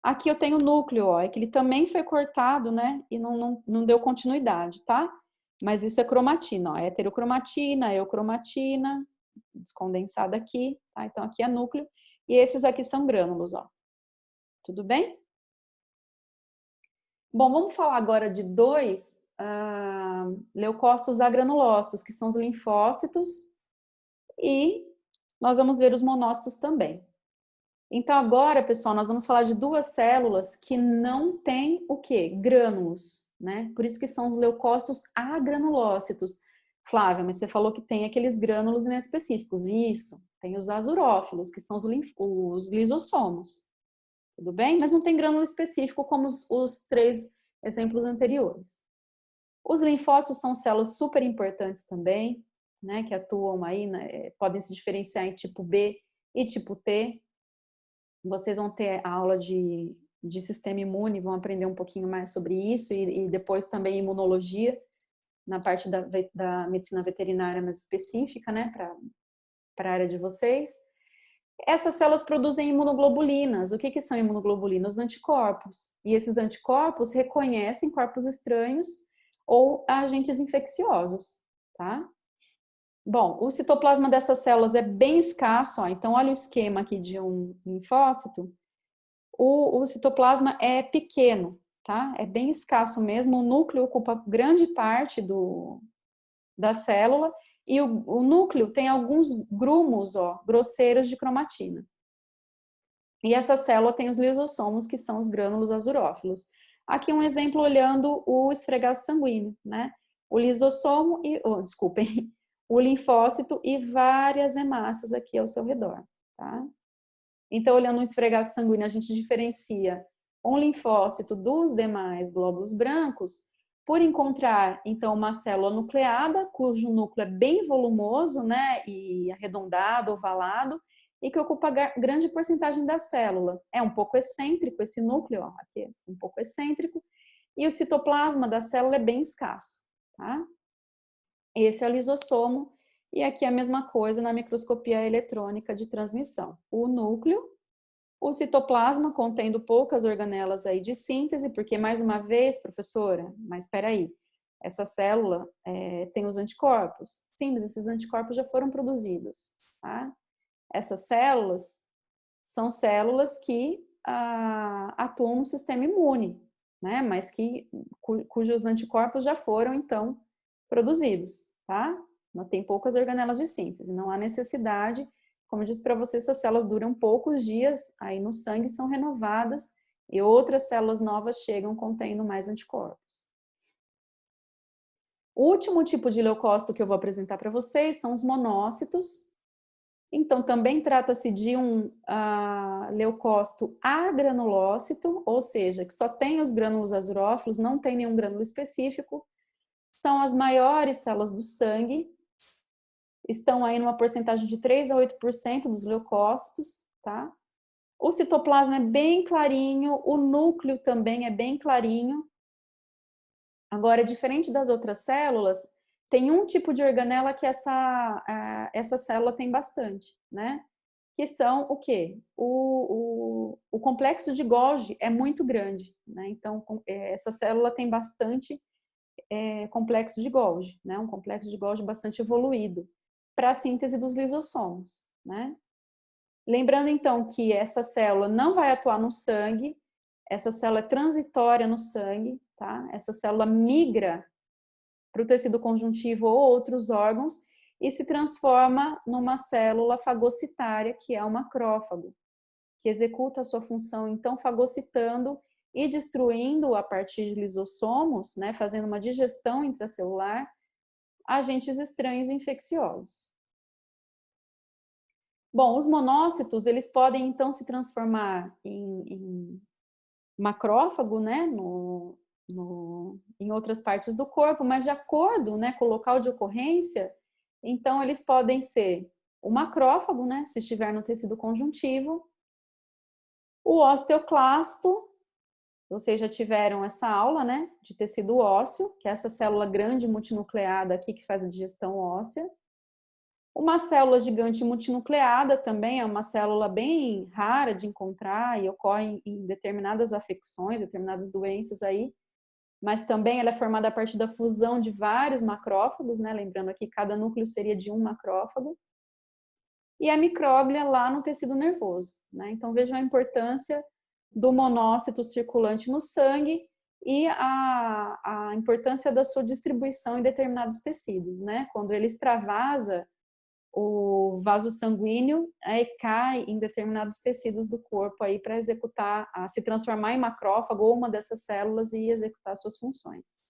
aqui eu tenho o núcleo, ó, é que ele também foi cortado, né, e não deu continuidade, tá? Mas isso é cromatina, ó, heterocromatina, eucromatina, descondensada aqui, tá? Então aqui é núcleo, e esses aqui são grânulos, ó. Tudo bem? Bom, vamos falar agora de dois leucócitos agranulócitos, que são os linfócitos, e nós vamos ver os monócitos também. Então agora, pessoal, nós vamos falar de duas células que não têm o quê? Grânulos, né? Por isso que são os leucócitos agranulócitos. Flávia, mas você falou que tem aqueles grânulos inespecíficos. Isso, tem os azurófilos, que são os lisossomos. Tudo bem? Mas não tem grânulo específico como os 3 exemplos anteriores. Os linfócitos são células super importantes também, né, que atuam aí, né, podem se diferenciar em tipo B e tipo T. Vocês vão ter a aula de sistema imune, vão aprender um pouquinho mais sobre isso e depois também imunologia, na parte da medicina veterinária mais específica, né, para a área de vocês. Essas células produzem imunoglobulinas. O que são imunoglobulinas? Os anticorpos. E esses anticorpos reconhecem corpos estranhos ou agentes infecciosos, tá? Bom, o citoplasma dessas células é bem escasso, ó. Então olha o esquema aqui de um linfócito. O citoplasma é pequeno, tá? É bem escasso mesmo. O núcleo ocupa grande parte da célula e o núcleo tem alguns grumos, ó, grosseiros de cromatina. E essa célula tem os lisossomos, que são os grânulos azurófilos. Aqui um exemplo olhando o esfregaço sanguíneo, né? O lisossomo desculpem, o linfócito e várias hemácias aqui ao seu redor, tá? Então, olhando o esfregaço sanguíneo, a gente diferencia um linfócito dos demais glóbulos brancos por encontrar, então, uma célula nucleada, cujo núcleo é bem volumoso, né, e arredondado, ovalado, e que ocupa grande porcentagem da célula. É um pouco excêntrico esse núcleo, ó, aqui, um pouco excêntrico, e o citoplasma da célula é bem escasso, tá? Esse é o lisossomo, e aqui a mesma coisa na microscopia eletrônica de transmissão. O núcleo, o citoplasma contendo poucas organelas aí de síntese, porque mais uma vez, professora, mas espera aí, essa célula tem os anticorpos? Sim, mas esses anticorpos já foram produzidos, tá? Essas células são células que atuam no sistema imune, né? Mas cujos anticorpos já foram, então, produzidos, tá? Tem poucas organelas de síntese, não há necessidade. Como eu disse para vocês, essas células duram poucos dias, aí no sangue são renovadas e outras células novas chegam contendo mais anticorpos. O último tipo de leucócito que eu vou apresentar para vocês são os monócitos. Então, também trata-se de um leucócito agranulócito, ou seja, que só tem os grânulos azurófilos, não tem nenhum grânulo específico. São as maiores células do sangue, estão aí numa porcentagem de 3 a 8% dos leucócitos, tá? O citoplasma é bem clarinho, o núcleo também é bem clarinho. Agora, diferente das outras células, tem um tipo de organela que essa célula tem bastante, né? Que são o quê? O complexo de Golgi é muito grande, né? Então, essa célula tem bastante complexo de Golgi, né? Um complexo de Golgi bastante evoluído para a síntese dos lisossomos, né? Lembrando, então, que essa célula não vai atuar no sangue, essa célula é transitória no sangue, tá? Essa célula migra para o tecido conjuntivo ou outros órgãos e se transforma numa célula fagocitária, que é o macrófago, que executa a sua função, então, fagocitando e destruindo a partir de lisossomos, né, fazendo uma digestão intracelular, agentes estranhos infecciosos. Bom, os monócitos, eles podem, então, se transformar em macrófago, né, em outras partes do corpo, mas de acordo, né, com o local de ocorrência, então eles podem ser o macrófago, né, se estiver no tecido conjuntivo, o osteoclasto, vocês já tiveram essa aula, né, de tecido ósseo, que é essa célula grande multinucleada aqui que faz a digestão óssea. Uma célula gigante multinucleada também é uma célula bem rara de encontrar e ocorre em determinadas afecções, determinadas doenças aí, mas também ela é formada a partir da fusão de vários macrófagos, né? Lembrando aqui, cada núcleo seria de um macrófago. E a micróglia lá no tecido nervoso, né? Então vejam a importância do monócito circulante no sangue e a importância da sua distribuição em determinados tecidos, né? Quando ele extravasa o vaso sanguíneo cai em determinados tecidos do corpo aí para executar, se transformar em macrófago ou uma dessas células e executar suas funções.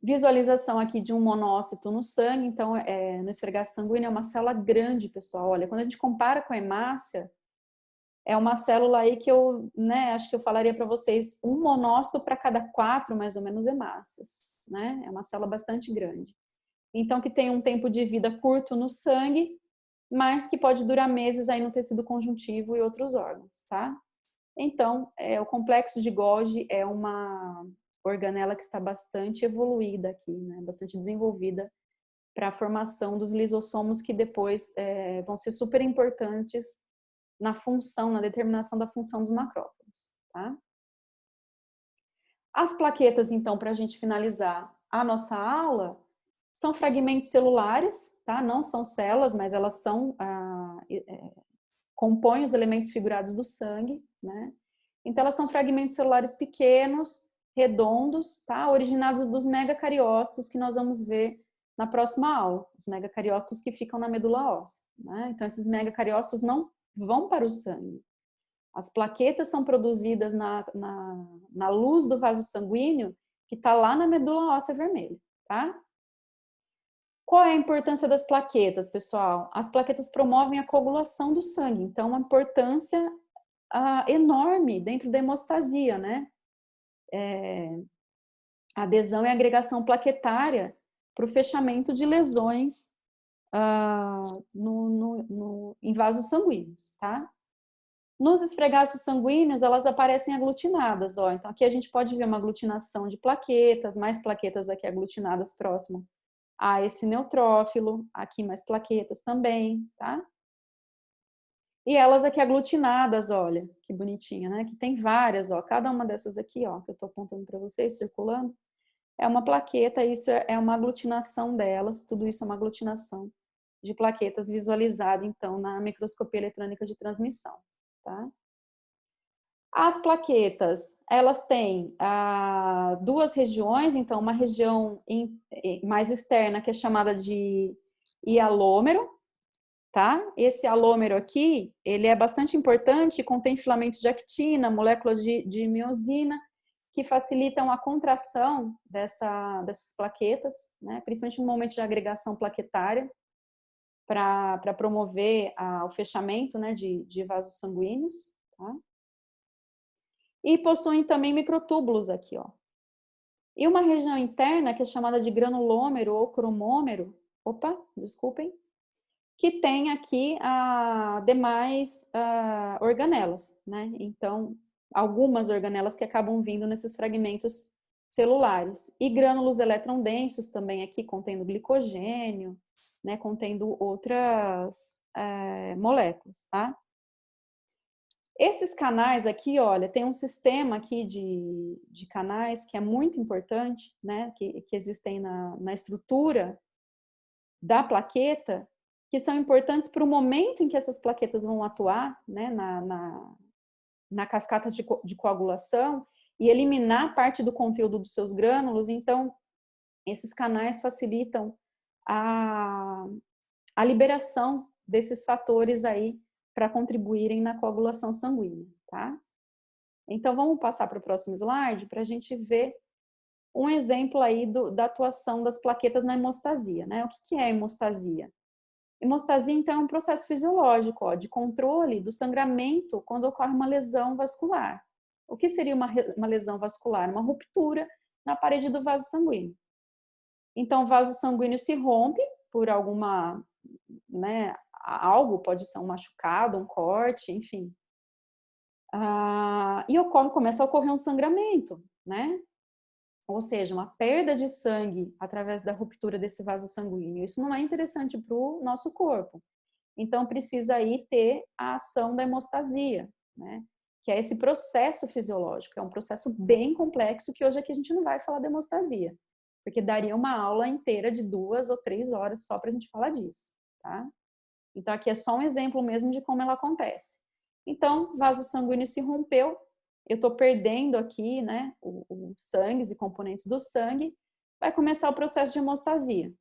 Visualização aqui de um monócito no sangue, então, no esfregaço sanguíneo é uma célula grande, pessoal. Olha, quando a gente compara com a hemácia, é uma célula aí que eu, né, acho que eu falaria para vocês, um monócito para cada 4, mais ou menos, hemácias, né? É uma célula bastante grande. Então, que tem um tempo de vida curto no sangue, mas que pode durar meses aí no tecido conjuntivo e outros órgãos, tá? Então, o complexo de Golgi é uma organela que está bastante evoluída aqui, né? Bastante desenvolvida para a formação dos lisossomos que depois vão ser super importantes na função, na determinação da função dos macrófagos, tá? As plaquetas, então, para a gente finalizar a nossa aula, são fragmentos celulares, tá? Não são células, mas elas são compõem os elementos figurados do sangue, né? Então, elas são fragmentos celulares pequenos, redondos, tá? Originados dos megacariócitos que nós vamos ver na próxima aula. Os megacariócitos que ficam na medula óssea, né? Então, esses megacariócitos não vão para o sangue. As plaquetas são produzidas na luz do vaso sanguíneo que está lá na medula óssea vermelha, tá? Qual é a importância das plaquetas, pessoal? As plaquetas promovem a coagulação do sangue, então uma importância enorme dentro da hemostasia, né? Adesão e agregação plaquetária para o fechamento de lesões em vasos sanguíneos, tá? Nos esfregaços sanguíneos, elas aparecem aglutinadas, ó. Então, aqui a gente pode ver uma aglutinação de plaquetas, mais plaquetas aqui aglutinadas próximo a esse neutrófilo, aqui mais plaquetas também, tá? E elas aqui aglutinadas, olha, que bonitinha, né? Que tem várias, ó. Cada uma dessas aqui, ó, que eu tô apontando para vocês, circulando, é uma plaqueta, isso é uma aglutinação delas, tudo isso é uma aglutinação de plaquetas visualizada, então, na microscopia eletrônica de transmissão, tá? As plaquetas, elas têm duas regiões, então uma região mais externa que é chamada de hialômero, tá? Esse hialômero aqui, ele é bastante importante, contém filamentos de actina, moléculas de miosina, que facilitam a contração dessas plaquetas, né? Principalmente no momento de agregação plaquetária, para promover o fechamento, né, de vasos sanguíneos, tá? E possuem também microtúbulos aqui, ó. E uma região interna que é chamada de granulômero ou cromômero, desculpem, que tem aqui demais organelas, né? Então, algumas organelas que acabam vindo nesses fragmentos celulares. E grânulos eletrondensos também aqui, contendo glicogênio, né? Contendo outras moléculas, tá? Esses canais aqui, olha, tem um sistema aqui de canais que é muito importante, né? Que existem na estrutura da plaqueta, que são importantes para o momento em que essas plaquetas vão atuar, né? Na cascata de coagulação e eliminar parte do conteúdo dos seus grânulos. Então, esses canais facilitam a liberação desses fatores aí para contribuírem na coagulação sanguínea, tá? Então, vamos passar para o próximo slide para a gente ver um exemplo aí da atuação das plaquetas na hemostasia, né? O que é hemostasia? Hemostasia, então, é um processo fisiológico, ó, de controle do sangramento quando ocorre uma lesão vascular. O que seria uma lesão vascular? Uma ruptura na parede do vaso sanguíneo. Então, o vaso sanguíneo se rompe por alguma, né, algo, pode ser um machucado, um corte, enfim. E começa a ocorrer um sangramento, né? Ou seja, uma perda de sangue através da ruptura desse vaso sanguíneo. Isso não é interessante para o nosso corpo. Então, precisa aí ter a ação da hemostasia, né? Que é esse processo fisiológico. É um processo bem complexo que hoje aqui a gente não vai falar de hemostasia, porque daria uma aula inteira de 2 ou 3 horas só para a gente falar disso, tá? Então, aqui é só um exemplo mesmo de como ela acontece. Então, vaso sanguíneo se rompeu, eu estou perdendo aqui, né, os sangues e componentes do sangue, vai começar o processo de hemostasia.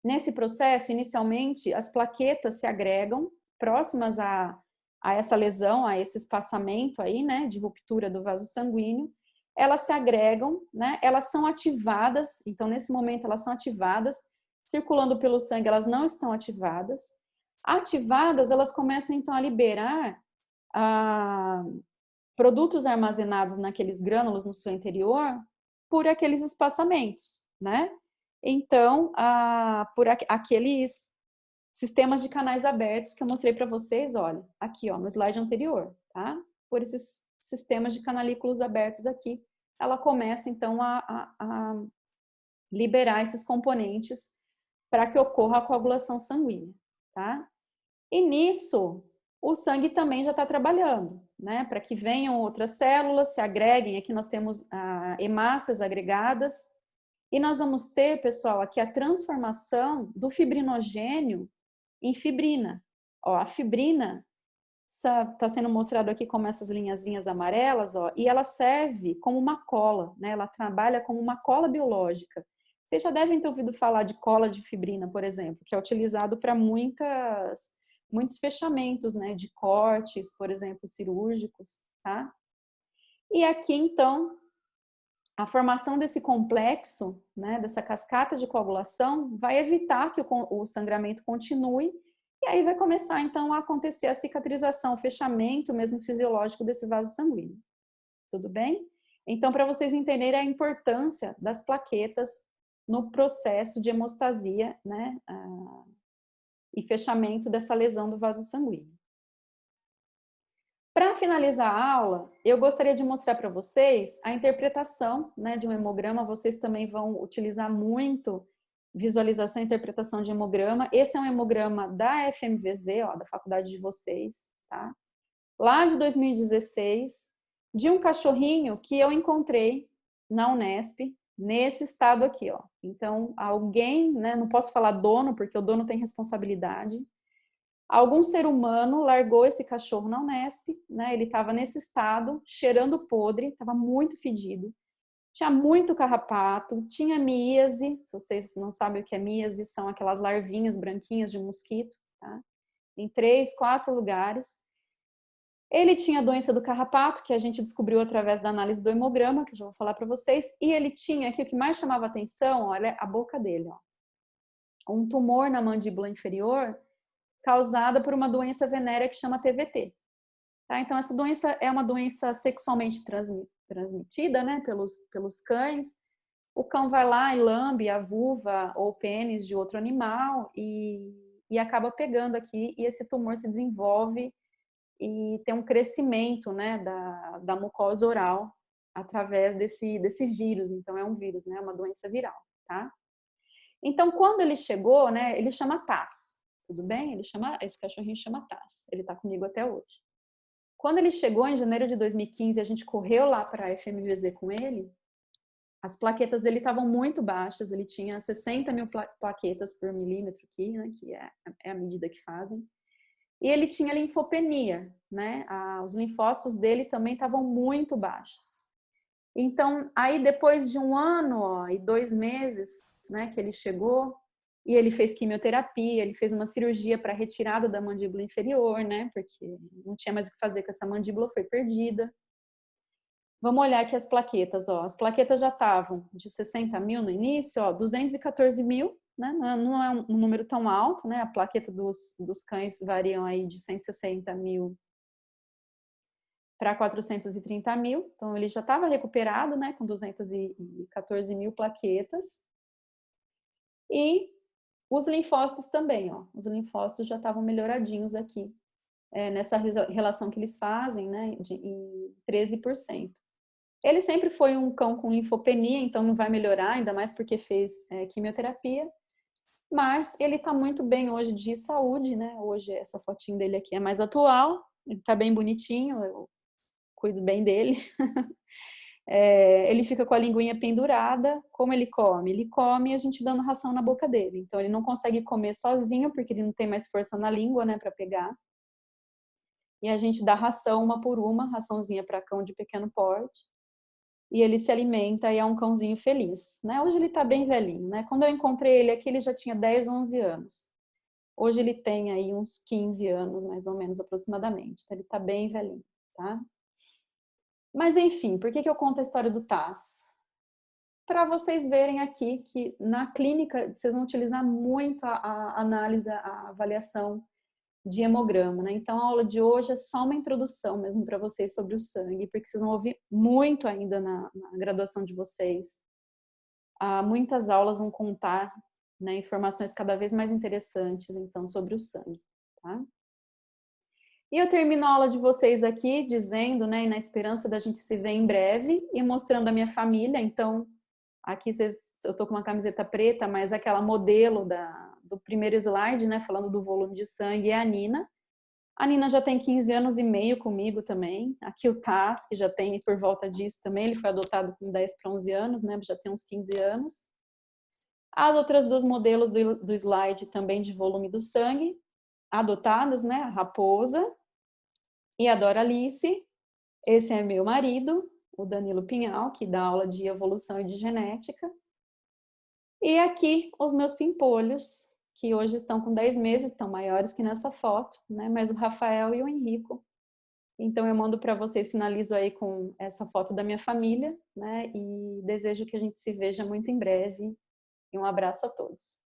Nesse processo, inicialmente, as plaquetas se agregam próximas a essa lesão, a esse espaçamento aí, né, de ruptura do vaso sanguíneo, elas se agregam, né? Elas são ativadas, então nesse momento elas são ativadas, circulando pelo sangue elas não estão ativadas. Ativadas, elas começam então a liberar produtos armazenados naqueles grânulos no seu interior por aqueles espaçamentos, né? Então, por aqueles sistemas de canais abertos que eu mostrei para vocês, olha, aqui ó, no slide anterior, tá? Por esses sistemas de canalículos abertos aqui, ela começa então a liberar esses componentes para que ocorra a coagulação sanguínea, tá? E nisso, o sangue também já está trabalhando, né? Para que venham outras células, se agreguem. Aqui nós temos hemácias agregadas. E nós vamos ter, pessoal, aqui a transformação do fibrinogênio em fibrina. Ó, a fibrina está sendo mostrado aqui como essas linhazinhas amarelas, ó, e ela serve como uma cola, né? Ela trabalha como uma cola biológica. Vocês já devem ter ouvido falar de cola de fibrina, por exemplo, que é utilizado para muitos fechamentos, né, de cortes, por exemplo, cirúrgicos, tá? E aqui, então, a formação desse complexo, né, dessa cascata de coagulação, vai evitar que o sangramento continue, e aí vai começar, então, a acontecer a cicatrização, o fechamento mesmo fisiológico desse vaso sanguíneo. Tudo bem? Então, para vocês entenderem a importância das plaquetas no processo de hemostasia, né, e fechamento dessa lesão do vaso sanguíneo. Para finalizar a aula, eu gostaria de mostrar para vocês a interpretação, né, de um hemograma. Vocês também vão utilizar muito visualização e interpretação de hemograma. Esse é um hemograma da FMVZ, ó, da faculdade de vocês, tá? Lá de 2016, de um cachorrinho que eu encontrei na Unesp, nesse estado aqui, ó. Então, alguém, né, não posso falar dono, porque o dono tem responsabilidade. Algum ser humano largou esse cachorro na Unesp, né? Ele estava nesse estado, cheirando podre, estava muito fedido. Tinha muito carrapato, tinha míase. Se vocês não sabem o que é míase, são aquelas larvinhas branquinhas de mosquito, tá? Em 3, 4 lugares. Ele tinha a doença do carrapato, que a gente descobriu através da análise do hemograma, que eu já vou falar para vocês. E ele tinha, aqui o que mais chamava atenção, olha a boca dele, ó. Um tumor na mandíbula inferior, causada por uma doença venérea que chama TVT. Tá? Então, essa doença é uma doença sexualmente transmitida, né, pelos cães. O cão vai lá e lambe a vulva ou o pênis de outro animal e acaba pegando aqui, e esse tumor se desenvolve e tem um crescimento, né, da mucosa oral através desse vírus. Então, é um vírus, né, uma doença viral, tá? Então, quando ele chegou, né, ele chama Taz. Tudo bem? Esse cachorrinho chama Taz. Ele está comigo até hoje. Quando ele chegou em janeiro de 2015, a gente correu lá para a FMVZ com ele, as plaquetas dele estavam muito baixas, ele tinha 60 mil plaquetas por milímetro aqui, né, que é a medida que fazem. E ele tinha linfopenia, né? Os linfócitos dele também estavam muito baixos. Então, aí depois de 1 ano, ó, e 2 meses, né, que ele chegou, e ele fez quimioterapia, ele fez uma cirurgia para retirada da mandíbula inferior, né, porque não tinha mais o que fazer com essa mandíbula, foi perdida. Vamos olhar aqui as plaquetas, ó. As plaquetas já estavam de 60 mil no início, ó, 214 mil, né, não é um número tão alto, né, a plaqueta dos cães variam aí de 160 mil para 430 mil, então ele já estava recuperado, né, com 214 mil plaquetas. E os linfócitos também, ó, os linfócitos já estavam melhoradinhos aqui, nessa relação que eles fazem, né, em 13%. Ele sempre foi um cão com linfopenia, então não vai melhorar, ainda mais porque fez quimioterapia, mas ele está muito bem hoje de saúde, né, hoje essa fotinho dele aqui é mais atual, ele está bem bonitinho, eu cuido bem dele. Ele fica com a linguinha pendurada. Como ele come? Ele come a gente dando ração na boca dele. Então, ele não consegue comer sozinho, porque ele não tem mais força na língua, né, para pegar. E a gente dá ração uma por uma, raçãozinha para cão de pequeno porte. E ele se alimenta e é um cãozinho feliz, né? Hoje ele está bem velhinho, né? Quando eu encontrei ele aqui, ele já tinha 10, 11 anos. Hoje ele tem aí uns 15 anos, mais ou menos, aproximadamente. Então, ele está bem velhinho, tá? Mas enfim, por que que eu conto a história do TAS? Para vocês verem aqui que na clínica vocês vão utilizar muito a análise, a avaliação de hemograma, né? Então a aula de hoje é só uma introdução mesmo para vocês sobre o sangue, porque vocês vão ouvir muito ainda na graduação de vocês. Muitas aulas vão contar, né, informações cada vez mais interessantes, então, sobre o sangue, tá? E eu termino a aula de vocês aqui dizendo, né, na esperança da gente se ver em breve e mostrando a minha família. Então, aqui eu tô com uma camiseta preta, mas aquela modelo do primeiro slide, né, falando do volume de sangue, é a Nina. A Nina já tem 15 anos e meio comigo também. Aqui o Taz, que já tem por volta disso também, ele foi adotado com 10 para 11 anos, né, já tem uns 15 anos. As outras duas modelos do slide também de volume do sangue, adotadas, né, a Raposa e a Doralice. Esse é meu marido, o Danilo Pinhal, que dá aula de evolução e de genética. E aqui os meus pimpolhos, que hoje estão com 10 meses, estão maiores que nessa foto, né? Mas o Rafael e o Henrico. Então eu mando para vocês, finalizo aí com essa foto da minha família, né? E desejo que a gente se veja muito em breve. E um abraço a todos.